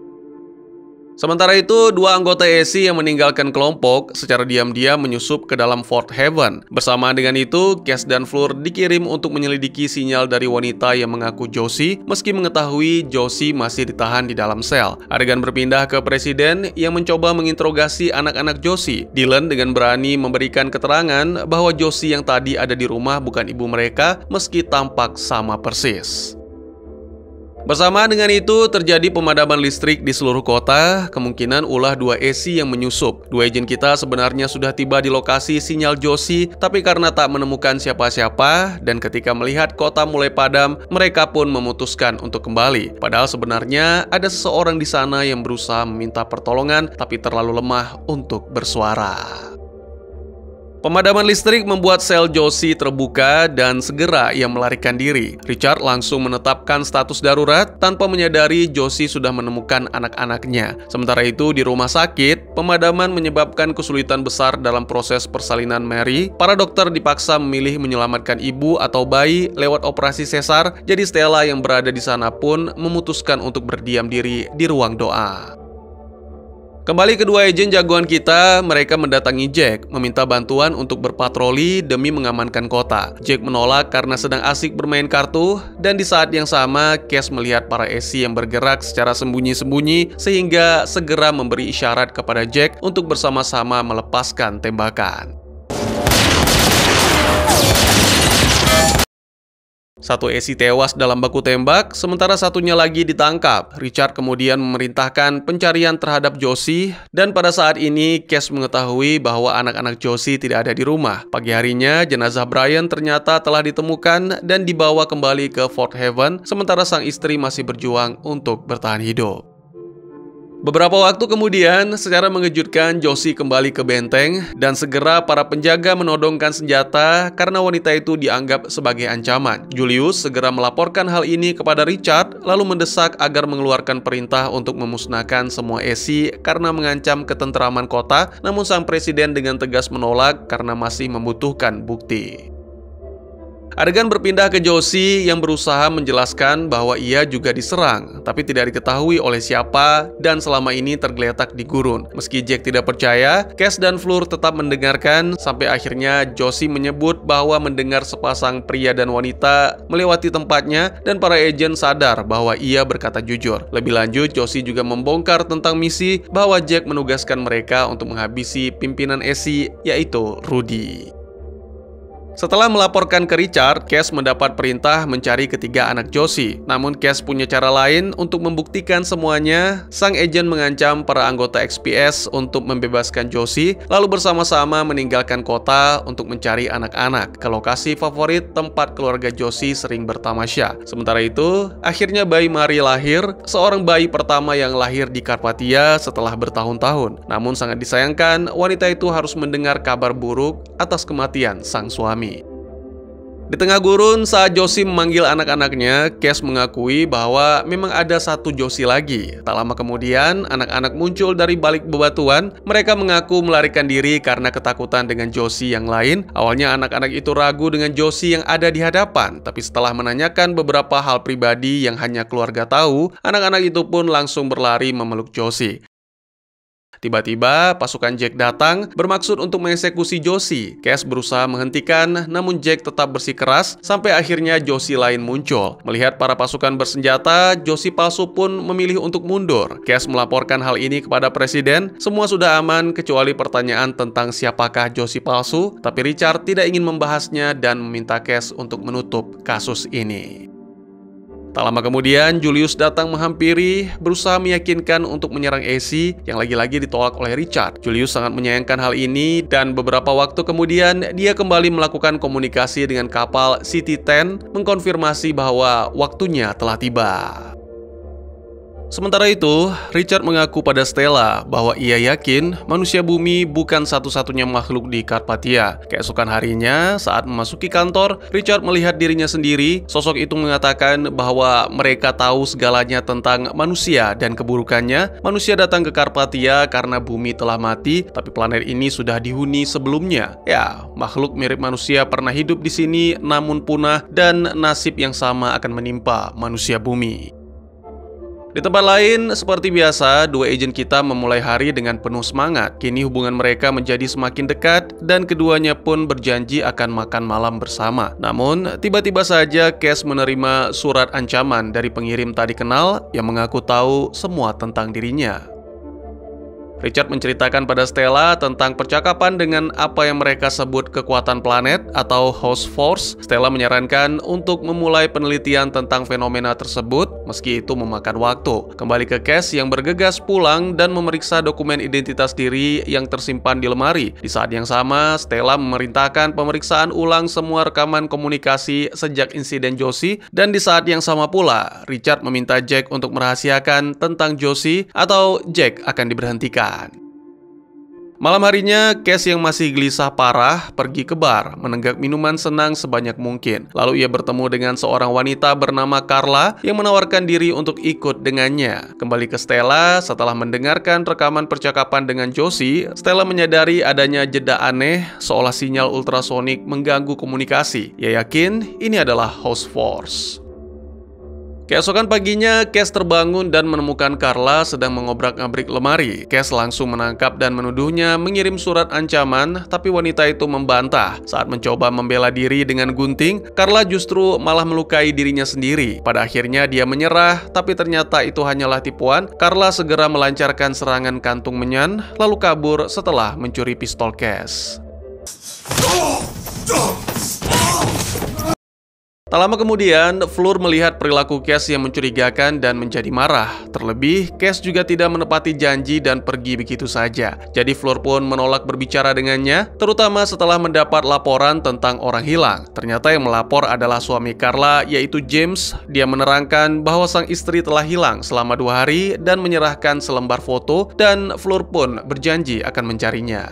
Sementara itu, dua anggota AC yang meninggalkan kelompok secara diam-diam menyusup ke dalam Fort Haven. Bersamaan dengan itu, Cash dan Fleur dikirim untuk menyelidiki sinyal dari wanita yang mengaku Josie, meski mengetahui Josie masih ditahan di dalam sel. Adegan berpindah ke presiden yang mencoba menginterogasi anak-anak Josie. Dylan dengan berani memberikan keterangan bahwa Josie yang tadi ada di rumah bukan ibu mereka, meski tampak sama persis. Bersamaan dengan itu, terjadi pemadaman listrik di seluruh kota, kemungkinan ulah dua AC yang menyusup. Dua agen kita sebenarnya sudah tiba di lokasi sinyal Josie, tapi karena tak menemukan siapa-siapa, dan ketika melihat kota mulai padam, mereka pun memutuskan untuk kembali. Padahal sebenarnya ada seseorang di sana yang berusaha meminta pertolongan, tapi terlalu lemah untuk bersuara. Pemadaman listrik membuat sel Josie terbuka dan segera ia melarikan diri. Richard langsung menetapkan status darurat tanpa menyadari Josie sudah menemukan anak-anaknya. Sementara itu di rumah sakit, pemadaman menyebabkan kesulitan besar dalam proses persalinan Mary. Para dokter dipaksa memilih menyelamatkan ibu atau bayi lewat operasi sesar. Jadi Stella yang berada di sana pun memutuskan untuk berdiam diri di ruang doa. Kembali kedua agen jagoan kita, mereka mendatangi Jack, meminta bantuan untuk berpatroli demi mengamankan kota. Jack menolak karena sedang asik bermain kartu, dan di saat yang sama, Cash melihat para AC yang bergerak secara sembunyi-sembunyi, sehingga segera memberi isyarat kepada Jack untuk bersama-sama melepaskan tembakan. Satu AC tewas dalam baku tembak, sementara satunya lagi ditangkap. Richard kemudian memerintahkan pencarian terhadap Josie, dan pada saat ini Cash mengetahui bahwa anak-anak Josie tidak ada di rumah. Pagi harinya, jenazah Brian ternyata telah ditemukan dan dibawa kembali ke Fort Haven, sementara sang istri masih berjuang untuk bertahan hidup. Beberapa waktu kemudian, secara mengejutkan Josie kembali ke benteng dan segera para penjaga menodongkan senjata karena wanita itu dianggap sebagai ancaman. Julius segera melaporkan hal ini kepada Richard lalu mendesak agar mengeluarkan perintah untuk memusnahkan semua AC karena mengancam ketentraman kota, namun sang presiden dengan tegas menolak karena masih membutuhkan bukti. Adegan berpindah ke Josie yang berusaha menjelaskan bahwa ia juga diserang, tapi tidak diketahui oleh siapa dan selama ini tergeletak di gurun. Meski Jack tidak percaya, Cash dan Fleur tetap mendengarkan sampai akhirnya Josie menyebut bahwa mendengar sepasang pria dan wanita melewati tempatnya dan para agen sadar bahwa ia berkata jujur. Lebih lanjut, Josie juga membongkar tentang misi bahwa Jack menugaskan mereka untuk menghabisi pimpinan AC, yaitu Rudy. Setelah melaporkan ke Richard, Cash mendapat perintah mencari ketiga anak Josie. Namun Cash punya cara lain untuk membuktikan semuanya. Sang agen mengancam para anggota XPS untuk membebaskan Josie, lalu bersama-sama meninggalkan kota untuk mencari anak-anak ke lokasi favorit tempat keluarga Josie sering bertamasya. Sementara itu, akhirnya bayi Mary lahir, seorang bayi pertama yang lahir di Karpatia setelah bertahun-tahun. Namun sangat disayangkan, wanita itu harus mendengar kabar buruk atas kematian sang suami. Di tengah gurun saat Josie memanggil anak-anaknya, Cash mengakui bahwa memang ada satu Josie lagi. Tak lama kemudian, anak-anak muncul dari balik bebatuan. Mereka mengaku melarikan diri karena ketakutan dengan Josie yang lain. Awalnya anak-anak itu ragu dengan Josie yang ada di hadapan, tapi setelah menanyakan beberapa hal pribadi yang hanya keluarga tahu, anak-anak itu pun langsung berlari memeluk Josie. Tiba-tiba, pasukan Jack datang bermaksud untuk mengeksekusi Josie. Cash berusaha menghentikan, namun Jack tetap bersikeras sampai akhirnya Josie lain muncul. Melihat para pasukan bersenjata, Josie palsu pun memilih untuk mundur. Cash melaporkan hal ini kepada presiden. Semua sudah aman kecuali pertanyaan tentang siapakah Josie palsu, tapi Richard tidak ingin membahasnya dan meminta Cash untuk menutup kasus ini. Tak lama kemudian, Julius datang menghampiri, berusaha meyakinkan untuk menyerang Essie yang lagi-lagi ditolak oleh Richard. Julius sangat menyayangkan hal ini dan beberapa waktu kemudian dia kembali melakukan komunikasi dengan kapal CT-10 mengkonfirmasi bahwa waktunya telah tiba. Sementara itu, Richard mengaku pada Stella bahwa ia yakin manusia bumi bukan satu-satunya makhluk di Karpathia. Keesokan harinya, saat memasuki kantor, Richard melihat dirinya sendiri. Sosok itu mengatakan bahwa mereka tahu segalanya tentang manusia dan keburukannya. Manusia datang ke Karpathia karena bumi telah mati, tapi planet ini sudah dihuni sebelumnya. Ya, makhluk mirip manusia pernah hidup di sini namun punah dan nasib yang sama akan menimpa manusia bumi. Di tempat lain, seperti biasa, dua agen kita memulai hari dengan penuh semangat. Kini hubungan mereka menjadi semakin dekat dan keduanya pun berjanji akan makan malam bersama. Namun, tiba-tiba saja Cash menerima surat ancaman dari pengirim tak dikenal yang mengaku tahu semua tentang dirinya. Richard menceritakan pada Stella tentang percakapan dengan apa yang mereka sebut kekuatan planet atau host force. Stella menyarankan untuk memulai penelitian tentang fenomena tersebut, meski itu memakan waktu. Kembali ke Cash yang bergegas pulang dan memeriksa dokumen identitas diri yang tersimpan di lemari. Di saat yang sama, Stella memerintahkan pemeriksaan ulang semua rekaman komunikasi sejak insiden Josie, dan di saat yang sama pula, Richard meminta Jack untuk merahasiakan tentang Josie atau Jack akan diberhentikan. Malam harinya, Cash yang masih gelisah parah pergi ke bar, menenggak minuman senang sebanyak mungkin. Lalu ia bertemu dengan seorang wanita bernama Carla yang menawarkan diri untuk ikut dengannya. Kembali ke Stella, setelah mendengarkan rekaman percakapan dengan Josie, Stella menyadari adanya jeda aneh seolah sinyal ultrasonik mengganggu komunikasi. Ia yakin ini adalah host force. Keesokan paginya, Cash terbangun dan menemukan Carla sedang mengobrak-abrik lemari. Cash langsung menangkap dan menuduhnya mengirim surat ancaman, tapi wanita itu membantah. Saat mencoba membela diri dengan gunting, Carla justru malah melukai dirinya sendiri. Pada akhirnya dia menyerah, tapi ternyata itu hanyalah tipuan. Carla segera melancarkan serangan kantung menyan, lalu kabur setelah mencuri pistol Cash. Tak lama kemudian, Fleur melihat perilaku Cash yang mencurigakan dan menjadi marah. Terlebih, Cash juga tidak menepati janji dan pergi begitu saja. Jadi Fleur pun menolak berbicara dengannya, terutama setelah mendapat laporan tentang orang hilang. Ternyata yang melapor adalah suami Carla, yaitu James. Dia menerangkan bahwa sang istri telah hilang selama 2 hari dan menyerahkan selembar foto, dan Fleur pun berjanji akan mencarinya.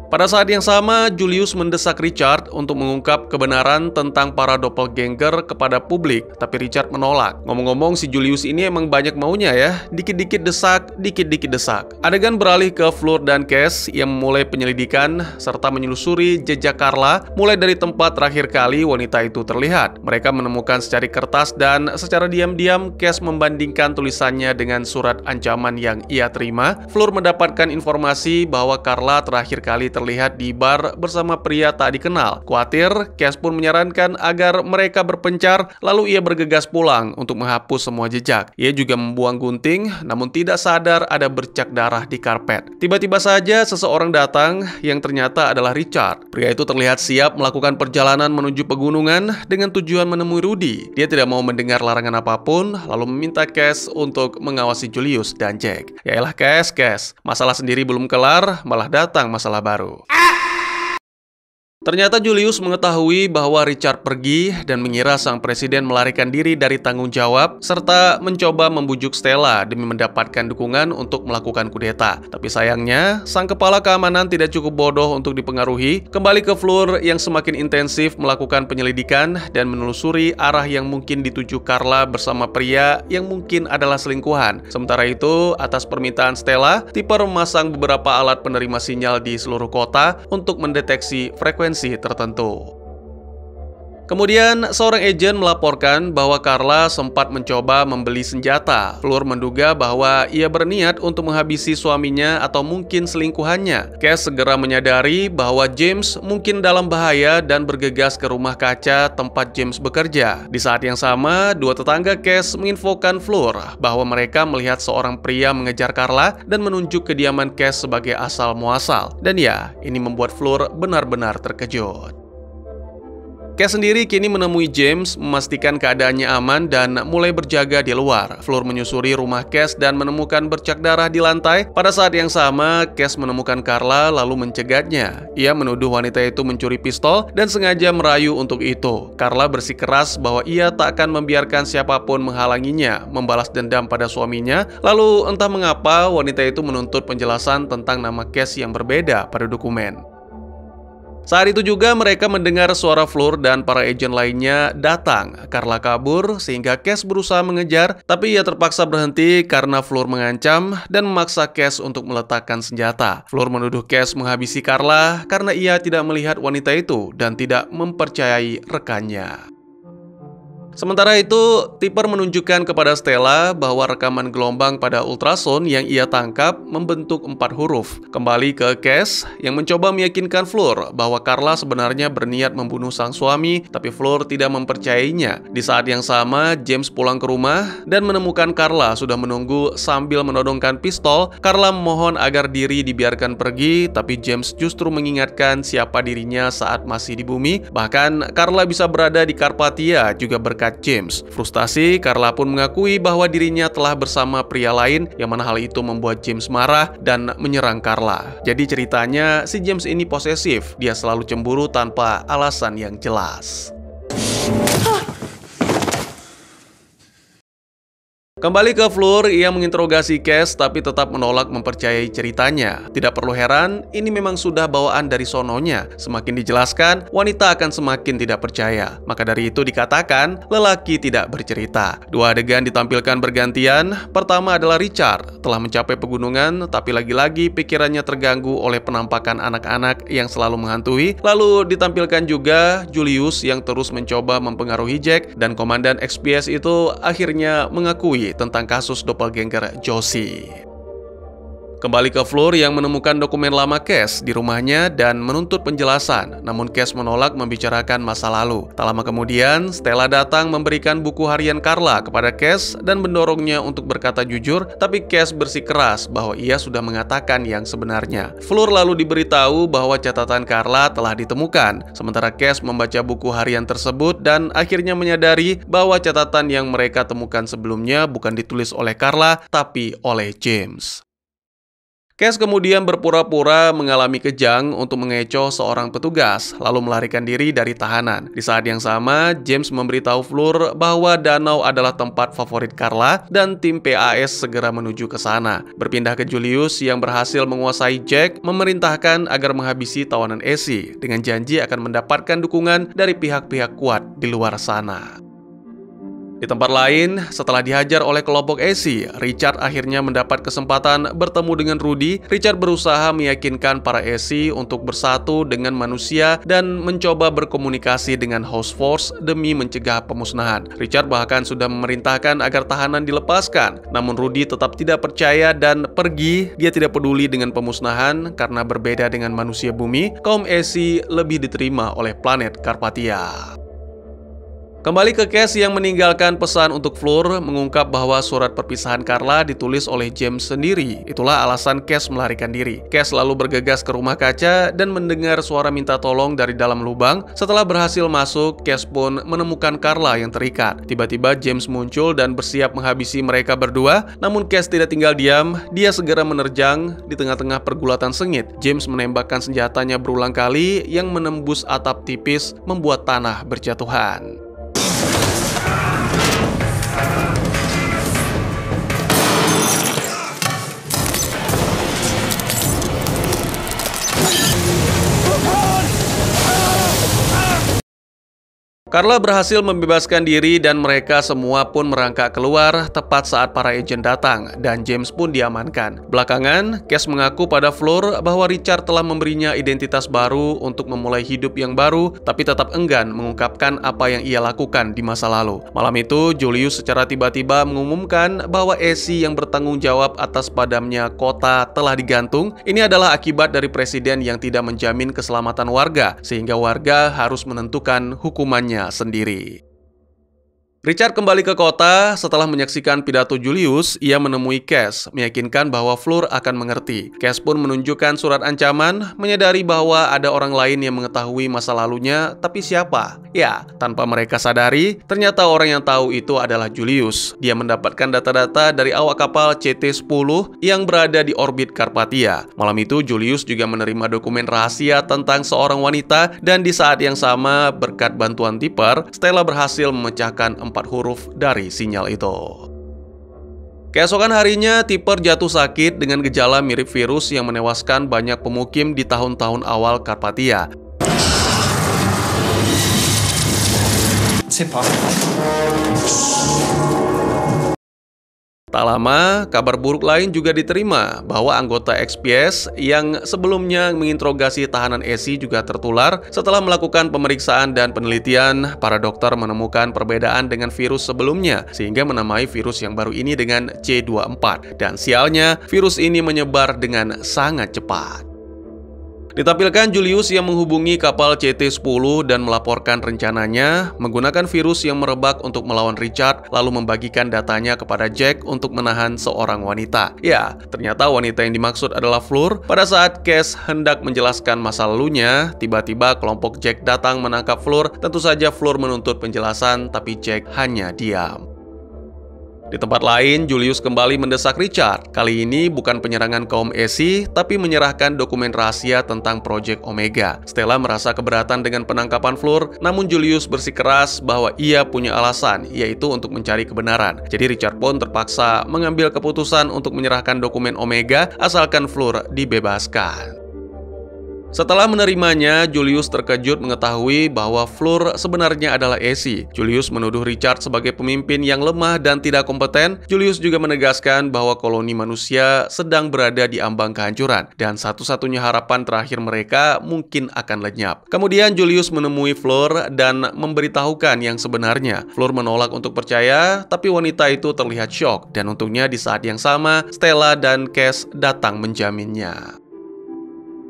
Pada saat yang sama, Julius mendesak Richard untuk mengungkap kebenaran tentang para doppelganger kepada publik, tapi Richard menolak. Ngomong-ngomong, si Julius ini emang banyak maunya ya, dikit-dikit desak, dikit-dikit desak. Adegan beralih ke Fleur dan Cash yang memulai penyelidikan serta menyelusuri jejak Carla, mulai dari tempat terakhir kali wanita itu terlihat. Mereka menemukan secari kertas dan secara diam-diam Cash membandingkan tulisannya dengan surat ancaman yang ia terima. Fleur mendapatkan informasi bahwa Carla terakhir kali terlihat di bar bersama pria tak dikenal. Khawatir, Cash pun menyarankan agar mereka berpencar, lalu ia bergegas pulang untuk menghapus semua jejak. Ia juga membuang gunting, namun tidak sadar ada bercak darah di karpet. Tiba-tiba saja seseorang datang yang ternyata adalah Richard. Pria itu terlihat siap melakukan perjalanan menuju pegunungan dengan tujuan menemui Rudy. Dia tidak mau mendengar larangan apapun, lalu meminta Cash untuk mengawasi Julius dan Jack. Yaelah Cash, masalah sendiri belum kelar, malah datang masalah baru. Ternyata Julius mengetahui bahwa Richard pergi dan mengira sang presiden melarikan diri dari tanggung jawab serta mencoba membujuk Stella demi mendapatkan dukungan untuk melakukan kudeta. Tapi sayangnya, sang kepala keamanan tidak cukup bodoh untuk dipengaruhi, kembali ke Fleur yang semakin intensif melakukan penyelidikan dan menelusuri arah yang mungkin dituju Carla bersama pria yang mungkin adalah selingkuhan. Sementara itu, atas permintaan Stella, Tipper memasang beberapa alat penerima sinyal di seluruh kota untuk mendeteksi frekuensi tertentu. Kemudian, seorang agen melaporkan bahwa Carla sempat mencoba membeli senjata. Fleur menduga bahwa ia berniat untuk menghabisi suaminya atau mungkin selingkuhannya. Cass segera menyadari bahwa James mungkin dalam bahaya dan bergegas ke rumah kaca tempat James bekerja. Di saat yang sama, dua tetangga Cass menginfokan Fleur bahwa mereka melihat seorang pria mengejar Carla dan menunjuk kediaman Cass sebagai asal muasal. Dan ya, ini membuat Fleur benar-benar terkejut. Cass sendiri kini menemui James, memastikan keadaannya aman dan mulai berjaga di luar. Fleur menyusuri rumah Cass dan menemukan bercak darah di lantai. Pada saat yang sama, Cass menemukan Carla lalu mencegatnya. Ia menuduh wanita itu mencuri pistol dan sengaja merayu untuk itu. Carla bersikeras bahwa ia tak akan membiarkan siapapun menghalanginya membalas dendam pada suaminya. Lalu entah mengapa wanita itu menuntut penjelasan tentang nama Cass yang berbeda pada dokumen. Saat itu juga mereka mendengar suara Fleur dan para agen lainnya datang. Carla kabur sehingga Cass berusaha mengejar, tapi ia terpaksa berhenti karena Fleur mengancam dan memaksa Cass untuk meletakkan senjata. Fleur menuduh Cass menghabisi Carla karena ia tidak melihat wanita itu dan tidak mempercayai rekannya. Sementara itu, Tipper menunjukkan kepada Stella bahwa rekaman gelombang pada ultrasound yang ia tangkap membentuk 4 huruf. Kembali ke Cass yang mencoba meyakinkan Fleur bahwa Carla sebenarnya berniat membunuh sang suami, tapi Fleur tidak mempercayainya. Di saat yang sama, James pulang ke rumah dan menemukan Carla sudah menunggu sambil menodongkan pistol. Carla memohon agar diri dibiarkan pergi, tapi James justru mengingatkan siapa dirinya saat masih di bumi. Bahkan, Carla bisa berada di Karpatia juga berkat James. Frustasi, Carla pun mengakui bahwa dirinya telah bersama pria lain, yang mana hal itu membuat James marah dan menyerang Carla. Jadi ceritanya, si James ini posesif. Dia selalu cemburu tanpa alasan yang jelas. Kembali ke Fleur, ia menginterogasi Cass tapi tetap menolak mempercayai ceritanya. Tidak perlu heran, ini memang sudah bawaan dari sononya. Semakin dijelaskan, wanita akan semakin tidak percaya. Maka dari itu dikatakan, lelaki tidak bercerita. Dua adegan ditampilkan bergantian. Pertama adalah Richard telah mencapai pegunungan, tapi lagi-lagi pikirannya terganggu oleh penampakan anak-anak yang selalu menghantui. Lalu ditampilkan juga Julius yang terus mencoba mempengaruhi Jack, dan komandan XPS itu akhirnya mengakui tentang kasus doppelganger Josie. Kembali ke Fleur yang menemukan dokumen lama Cass di rumahnya dan menuntut penjelasan, namun Cass menolak membicarakan masa lalu. Tak lama kemudian, Stella datang memberikan buku harian Carla kepada Cass dan mendorongnya untuk berkata jujur, tapi Cass bersikeras bahwa ia sudah mengatakan yang sebenarnya. Fleur lalu diberitahu bahwa catatan Carla telah ditemukan, sementara Cass membaca buku harian tersebut dan akhirnya menyadari bahwa catatan yang mereka temukan sebelumnya bukan ditulis oleh Carla, tapi oleh James. Cass kemudian berpura-pura mengalami kejang untuk mengecoh seorang petugas, lalu melarikan diri dari tahanan. Di saat yang sama, James memberitahu Fleur bahwa danau adalah tempat favorit Carla dan tim PAS segera menuju ke sana. Berpindah ke Julius yang berhasil menguasai Jack, memerintahkan agar menghabisi tawanan Essie dengan janji akan mendapatkan dukungan dari pihak-pihak kuat di luar sana. Di tempat lain, setelah dihajar oleh kelompok Essie, Richard akhirnya mendapat kesempatan bertemu dengan Rudy. Richard berusaha meyakinkan para Essie untuk bersatu dengan manusia dan mencoba berkomunikasi dengan House Force demi mencegah pemusnahan. Richard bahkan sudah memerintahkan agar tahanan dilepaskan, namun Rudy tetap tidak percaya dan pergi. Dia tidak peduli dengan pemusnahan karena berbeda dengan manusia bumi, kaum Essie lebih diterima oleh planet Karpatia. Kembali ke Cass yang meninggalkan pesan untuk Fleur, mengungkap bahwa surat perpisahan Carla ditulis oleh James sendiri. Itulah alasan Cass melarikan diri. Cass lalu bergegas ke rumah kaca dan mendengar suara minta tolong dari dalam lubang. Setelah berhasil masuk, Cass pun menemukan Carla yang terikat. Tiba-tiba James muncul dan bersiap menghabisi mereka berdua. Namun Cass tidak tinggal diam, dia segera menerjang. Di tengah-tengah pergulatan sengit, James menembakkan senjatanya berulang kali yang menembus atap tipis, membuat tanah berjatuhan. Carla berhasil membebaskan diri dan mereka semua pun merangkak keluar tepat saat para agen datang dan James pun diamankan. Belakangan, Cass mengaku pada Fleur bahwa Richard telah memberinya identitas baru untuk memulai hidup yang baru, tapi tetap enggan mengungkapkan apa yang ia lakukan di masa lalu. Malam itu, Julius secara tiba-tiba mengumumkan bahwa Essie yang bertanggung jawab atas padamnya kota telah digantung. Ini adalah akibat dari presiden yang tidak menjamin keselamatan warga, sehingga warga harus menentukan hukumannya sendiri. Richard kembali ke kota. Setelah menyaksikan pidato Julius, ia menemui Cass, meyakinkan bahwa Fleur akan mengerti. Cass pun menunjukkan surat ancaman, menyadari bahwa ada orang lain yang mengetahui masa lalunya, tapi siapa? Ya, tanpa mereka sadari, ternyata orang yang tahu itu adalah Julius. Dia mendapatkan data-data dari awak kapal CT-10 yang berada di orbit Carpathia. Malam itu, Julius juga menerima dokumen rahasia tentang seorang wanita, dan di saat yang sama, berkat bantuan Tipper, Stella berhasil memecahkan 4 huruf dari sinyal itu. Keesokan harinya, Tipper jatuh sakit dengan gejala mirip virus yang menewaskan banyak pemukim di tahun-tahun awal Carpathia. Tipper. Tak lama, kabar buruk lain juga diterima bahwa anggota XPS yang sebelumnya menginterogasi tahanan Essie juga tertular. Setelah melakukan pemeriksaan dan penelitian, para dokter menemukan perbedaan dengan virus sebelumnya, sehingga menamai virus yang baru ini dengan C24. Dan sialnya, virus ini menyebar dengan sangat cepat. Ditampilkan Julius yang menghubungi kapal CT-10 dan melaporkan rencananya menggunakan virus yang merebak untuk melawan Richard, lalu membagikan datanya kepada Jack untuk menahan seorang wanita. Ya, ternyata wanita yang dimaksud adalah Fleur. Pada saat Cass hendak menjelaskan masa lalunya, tiba-tiba kelompok Jack datang menangkap Fleur. Tentu saja Fleur menuntut penjelasan, tapi Jack hanya diam. Di tempat lain, Julius kembali mendesak Richard. Kali ini bukan penyerangan kaum Essie, tapi menyerahkan dokumen rahasia tentang Project Omega. Stella merasa keberatan dengan penangkapan Fleur, namun Julius bersikeras bahwa ia punya alasan, yaitu untuk mencari kebenaran. Jadi Richard pun terpaksa mengambil keputusan untuk menyerahkan dokumen Omega asalkan Fleur dibebaskan. Setelah menerimanya, Julius terkejut mengetahui bahwa Fleur sebenarnya adalah Essie. Julius menuduh Richard sebagai pemimpin yang lemah dan tidak kompeten. Julius juga menegaskan bahwa koloni manusia sedang berada di ambang kehancuran, dan satu-satunya harapan terakhir mereka mungkin akan lenyap. Kemudian Julius menemui Fleur dan memberitahukan yang sebenarnya. Fleur menolak untuk percaya, tapi wanita itu terlihat syok, dan untungnya di saat yang sama, Stella dan Cass datang menjaminnya.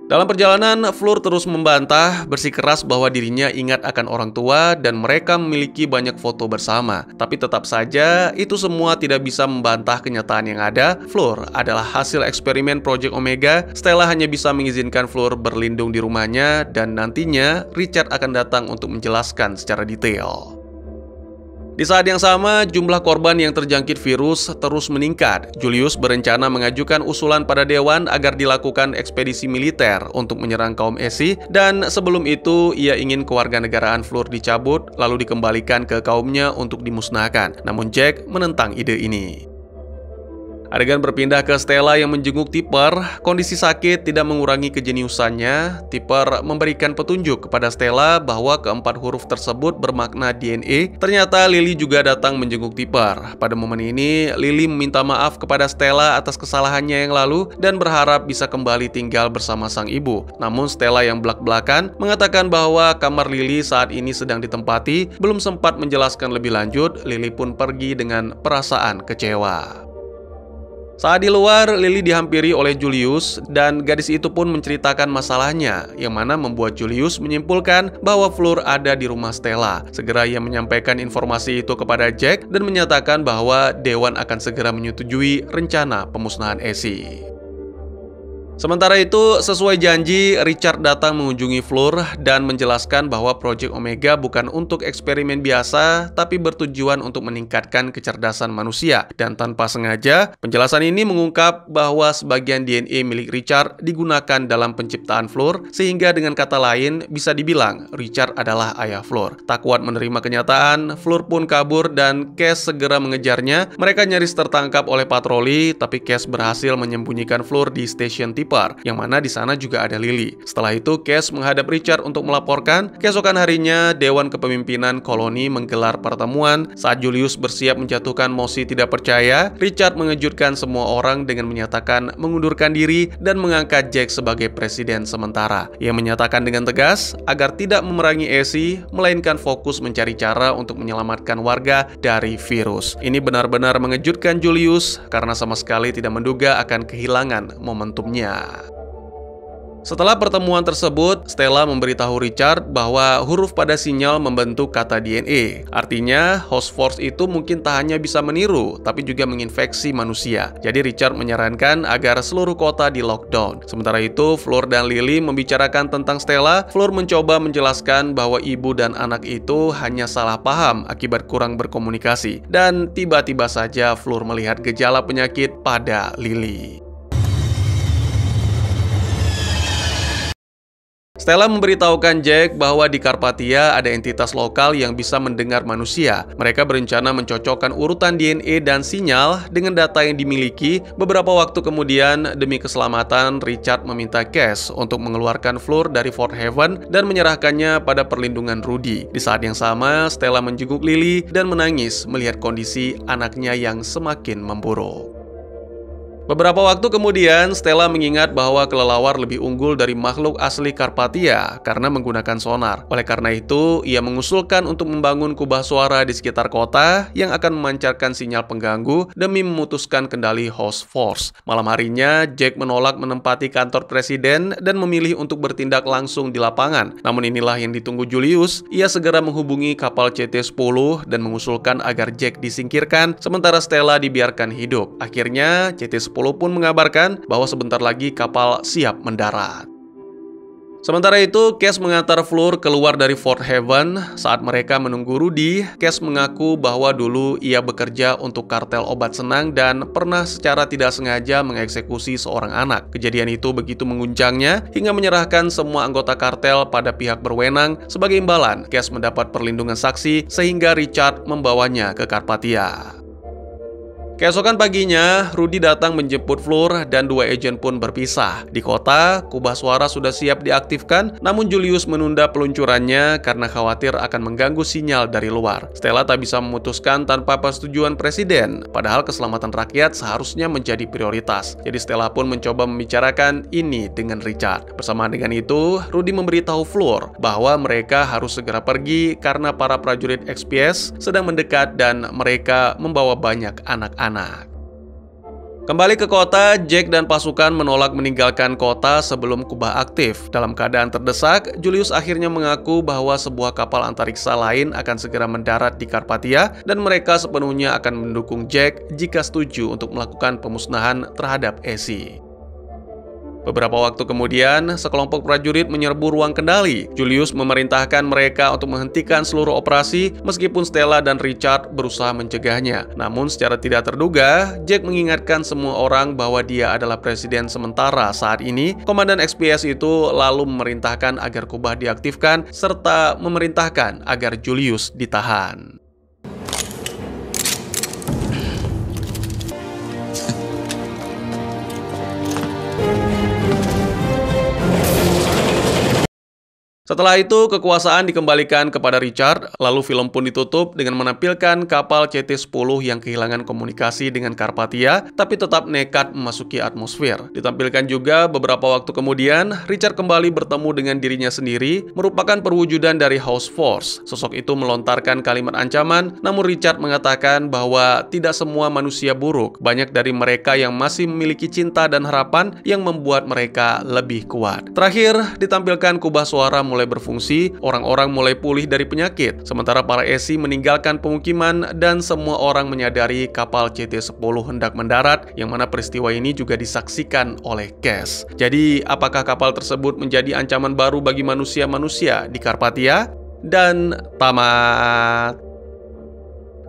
Dalam perjalanan, Fleur terus membantah, bersikeras bahwa dirinya ingat akan orang tua dan mereka memiliki banyak foto bersama. Tapi tetap saja, itu semua tidak bisa membantah kenyataan yang ada. Fleur adalah hasil eksperimen Project Omega. Stella hanya bisa mengizinkan Fleur berlindung di rumahnya dan nantinya Richard akan datang untuk menjelaskan secara detail. Di saat yang sama, jumlah korban yang terjangkit virus terus meningkat. Julius berencana mengajukan usulan pada Dewan agar dilakukan ekspedisi militer untuk menyerang kaum Essie, dan sebelum itu ia ingin kewarganegaraan Fleur dicabut lalu dikembalikan ke kaumnya untuk dimusnahkan. Namun Jack menentang ide ini. Adegan berpindah ke Stella yang menjenguk Tipper. Kondisi sakit tidak mengurangi kejeniusannya. Tipper memberikan petunjuk kepada Stella bahwa keempat huruf tersebut bermakna DNA. Ternyata Lily juga datang menjenguk Tipper. Pada momen ini, Lily meminta maaf kepada Stella atas kesalahannya yang lalu dan berharap bisa kembali tinggal bersama sang ibu. Namun Stella yang belak-belakan mengatakan bahwa kamar Lily saat ini sedang ditempati. Belum sempat menjelaskan lebih lanjut, Lily pun pergi dengan perasaan kecewa. Saat di luar, Lily dihampiri oleh Julius dan gadis itu pun menceritakan masalahnya, yang mana membuat Julius menyimpulkan bahwa Fleur ada di rumah Stella. Segera ia menyampaikan informasi itu kepada Jack dan menyatakan bahwa Dewan akan segera menyetujui rencana pemusnahan Essie. Sementara itu, sesuai janji, Richard datang mengunjungi Fleur dan menjelaskan bahwa Project Omega bukan untuk eksperimen biasa, tapi bertujuan untuk meningkatkan kecerdasan manusia. Dan tanpa sengaja, penjelasan ini mengungkap bahwa sebagian DNA milik Richard digunakan dalam penciptaan Fleur, sehingga dengan kata lain, bisa dibilang Richard adalah ayah Fleur. Tak kuat menerima kenyataan, Fleur pun kabur dan Cass segera mengejarnya. Mereka nyaris tertangkap oleh patroli, tapi Cass berhasil menyembunyikan Fleur di stasiun Tipar, yang mana di sana juga ada Lily. Setelah itu, Cass menghadap Richard untuk melaporkan. Keesokan harinya, Dewan Kepemimpinan Koloni menggelar pertemuan. Saat Julius bersiap menjatuhkan mosi tidak percaya, Richard mengejutkan semua orang dengan menyatakan mengundurkan diri dan mengangkat Jack sebagai presiden sementara. Ia menyatakan dengan tegas agar tidak memerangi Essie, melainkan fokus mencari cara untuk menyelamatkan warga dari virus. Ini benar-benar mengejutkan Julius karena sama sekali tidak menduga akan kehilangan momentumnya. Setelah pertemuan tersebut, Stella memberitahu Richard bahwa huruf pada sinyal membentuk kata DNA. Artinya, Host Force itu mungkin tak hanya bisa meniru, tapi juga menginfeksi manusia. Jadi Richard menyarankan agar seluruh kota di lockdown. Sementara itu, Fleur dan Lily membicarakan tentang Stella. Fleur mencoba menjelaskan bahwa ibu dan anak itu hanya salah paham akibat kurang berkomunikasi. Dan tiba-tiba saja Fleur melihat gejala penyakit pada Lily. Stella memberitahukan Jack bahwa di Karpathia ada entitas lokal yang bisa mendengar manusia. Mereka berencana mencocokkan urutan DNA dan sinyal dengan data yang dimiliki. Beberapa waktu kemudian, demi keselamatan, Richard meminta Cass untuk mengeluarkan Fleur dari Fort Haven dan menyerahkannya pada perlindungan Rudy. Di saat yang sama, Stella menjenguk Lily dan menangis melihat kondisi anaknya yang semakin memburuk. Beberapa waktu kemudian, Stella mengingat bahwa kelelawar lebih unggul dari makhluk asli Karpathia karena menggunakan sonar. Oleh karena itu, ia mengusulkan untuk membangun kubah suara di sekitar kota yang akan memancarkan sinyal pengganggu demi memutuskan kendali Host Force. Malam harinya, Jack menolak menempati kantor presiden dan memilih untuk bertindak langsung di lapangan. Namun inilah yang ditunggu Julius. Ia segera menghubungi kapal CT-10 dan mengusulkan agar Jack disingkirkan, sementara Stella dibiarkan hidup. Akhirnya, CT-10 pun mengabarkan bahwa sebentar lagi kapal siap mendarat. Sementara itu, Cass mengantar Fleur keluar dari Fort Haven. Saat mereka menunggu Rudy, Cass mengaku bahwa dulu ia bekerja untuk kartel obat senang dan pernah secara tidak sengaja mengeksekusi seorang anak. Kejadian itu begitu mengguncangnya hingga menyerahkan semua anggota kartel pada pihak berwenang. Sebagai imbalan, Cass mendapat perlindungan saksi sehingga Richard membawanya ke Karpathia. Keesokan paginya, Rudy datang menjemput Fleur dan dua agen pun berpisah. Di kota, kubah suara sudah siap diaktifkan, namun Julius menunda peluncurannya karena khawatir akan mengganggu sinyal dari luar. Stella tak bisa memutuskan tanpa persetujuan presiden, padahal keselamatan rakyat seharusnya menjadi prioritas. Jadi Stella pun mencoba membicarakan ini dengan Richard. Bersamaan dengan itu, Rudy memberitahu Fleur bahwa mereka harus segera pergi karena para prajurit XPS sedang mendekat dan mereka membawa banyak anak-anak. Kembali ke kota, Jack dan pasukan menolak meninggalkan kota sebelum kubah aktif. Dalam keadaan terdesak, Julius akhirnya mengaku bahwa sebuah kapal antariksa lain akan segera mendarat di Karpathia dan mereka sepenuhnya akan mendukung Jack jika setuju untuk melakukan pemusnahan terhadap Essie. Beberapa waktu kemudian, sekelompok prajurit menyerbu ruang kendali. Julius memerintahkan mereka untuk menghentikan seluruh operasi meskipun Stella dan Richard berusaha mencegahnya. Namun secara tidak terduga, Jack mengingatkan semua orang bahwa dia adalah presiden sementara saat ini. Komandan XPS itu lalu memerintahkan agar kubah diaktifkan serta memerintahkan agar Julius ditahan. Setelah itu, kekuasaan dikembalikan kepada Richard, lalu film pun ditutup dengan menampilkan kapal CT-10 yang kehilangan komunikasi dengan Carpathia, tapi tetap nekat memasuki atmosfer. Ditampilkan juga beberapa waktu kemudian, Richard kembali bertemu dengan dirinya sendiri, merupakan perwujudan dari House Force. Sosok itu melontarkan kalimat ancaman, namun Richard mengatakan bahwa tidak semua manusia buruk. Banyak dari mereka yang masih memiliki cinta dan harapan yang membuat mereka lebih kuat. Terakhir, ditampilkan kubah suara mulai berfungsi, orang-orang mulai pulih dari penyakit, sementara para ESI meninggalkan pemukiman dan semua orang menyadari kapal CT-10 hendak mendarat, yang mana peristiwa ini juga disaksikan oleh Cass. Jadi, apakah kapal tersebut menjadi ancaman baru bagi manusia-manusia di Carpathia? Dan tamat.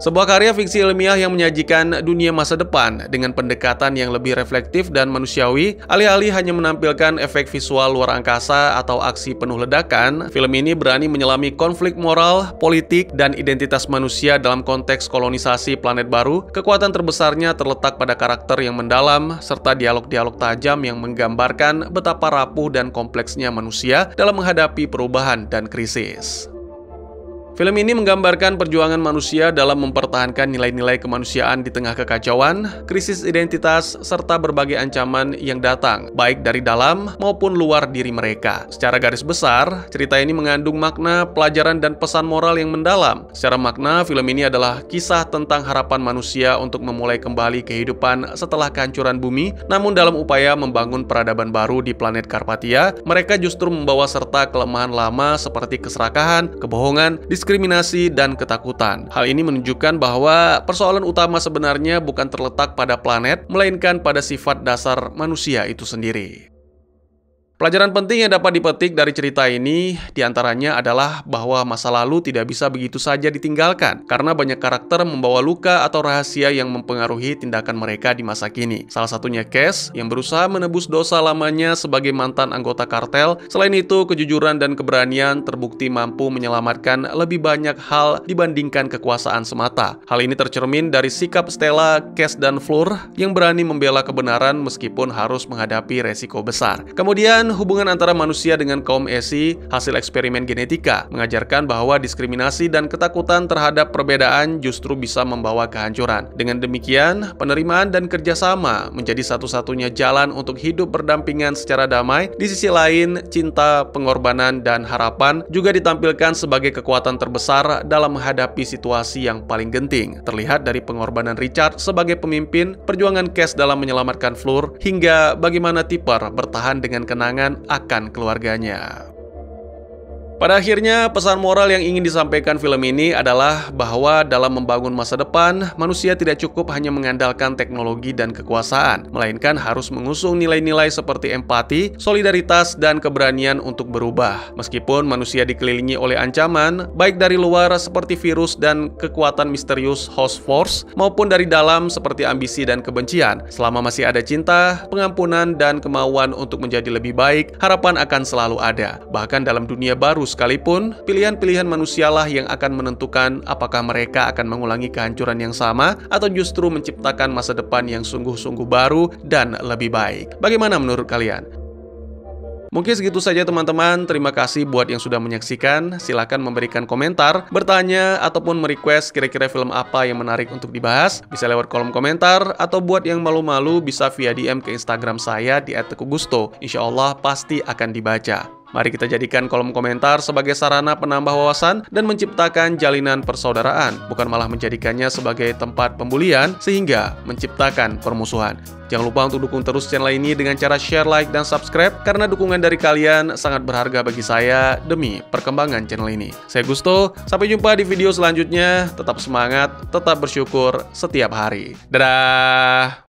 Sebuah karya fiksi ilmiah yang menyajikan dunia masa depan dengan pendekatan yang lebih reflektif dan manusiawi, alih-alih hanya menampilkan efek visual luar angkasa atau aksi penuh ledakan. Film ini berani menyelami konflik moral, politik, dan identitas manusia dalam konteks kolonisasi planet baru. Kekuatan terbesarnya terletak pada karakter yang mendalam, serta dialog-dialog tajam yang menggambarkan betapa rapuh dan kompleksnya manusia dalam menghadapi perubahan dan krisis. Film ini menggambarkan perjuangan manusia dalam mempertahankan nilai-nilai kemanusiaan di tengah kekacauan, krisis identitas, serta berbagai ancaman yang datang, baik dari dalam maupun luar diri mereka. Secara garis besar, cerita ini mengandung makna, pelajaran, dan pesan moral yang mendalam. Secara makna, film ini adalah kisah tentang harapan manusia untuk memulai kembali kehidupan setelah kehancuran bumi, namun dalam upaya membangun peradaban baru di planet Carpathia, mereka justru membawa serta kelemahan lama seperti keserakahan, kebohongan, diskriminasi, dan ketakutan. Hal ini menunjukkan bahwa persoalan utama sebenarnya bukan terletak pada planet, melainkan pada sifat dasar manusia itu sendiri. Pelajaran penting yang dapat dipetik dari cerita ini diantaranya adalah bahwa masa lalu tidak bisa begitu saja ditinggalkan, karena banyak karakter membawa luka atau rahasia yang mempengaruhi tindakan mereka di masa kini. Salah satunya Cass, yang berusaha menebus dosa lamanya sebagai mantan anggota kartel. Selain itu, kejujuran dan keberanian terbukti mampu menyelamatkan lebih banyak hal dibandingkan kekuasaan semata. Hal ini tercermin dari sikap Stella, Cass, dan Fleur yang berani membela kebenaran meskipun harus menghadapi resiko besar. Kemudian, hubungan antara manusia dengan kaum ESI, hasil eksperimen genetika, mengajarkan bahwa diskriminasi dan ketakutan terhadap perbedaan justru bisa membawa kehancuran. Dengan demikian, penerimaan dan kerjasama menjadi satu-satunya jalan untuk hidup berdampingan secara damai. Di sisi lain, cinta, pengorbanan, dan harapan juga ditampilkan sebagai kekuatan terbesar dalam menghadapi situasi yang paling genting. Terlihat dari pengorbanan Richard sebagai pemimpin, perjuangan Cass dalam menyelamatkan Fleur, hingga bagaimana Tipper bertahan dengan kenangan akan keluarganya. Pada akhirnya, pesan moral yang ingin disampaikan film ini adalah bahwa dalam membangun masa depan, manusia tidak cukup hanya mengandalkan teknologi dan kekuasaan, melainkan harus mengusung nilai-nilai seperti empati, solidaritas, dan keberanian untuk berubah. Meskipun manusia dikelilingi oleh ancaman, baik dari luar seperti virus dan kekuatan misterius House Force, maupun dari dalam seperti ambisi dan kebencian, selama masih ada cinta, pengampunan, dan kemauan untuk menjadi lebih baik, harapan akan selalu ada. Bahkan dalam dunia baru sekalipun, pilihan-pilihan manusialah yang akan menentukan apakah mereka akan mengulangi kehancuran yang sama atau justru menciptakan masa depan yang sungguh-sungguh baru dan lebih baik. Bagaimana menurut kalian? Mungkin segitu saja teman-teman, terima kasih buat yang sudah menyaksikan. Silahkan memberikan komentar, bertanya, ataupun merequest kira-kira film apa yang menarik untuk dibahas. Bisa lewat kolom komentar, atau buat yang malu-malu bisa via DM ke Instagram saya di @tegugusto. Insya Allah pasti akan dibaca. Mari kita jadikan kolom komentar sebagai sarana penambah wawasan dan menciptakan jalinan persaudaraan, bukan malah menjadikannya sebagai tempat pembulian sehingga menciptakan permusuhan. Jangan lupa untuk dukung terus channel ini dengan cara share, like, dan subscribe, karena dukungan dari kalian sangat berharga bagi saya demi perkembangan channel ini. Saya Gusto, sampai jumpa di video selanjutnya. Tetap semangat, tetap bersyukur setiap hari. Dadah!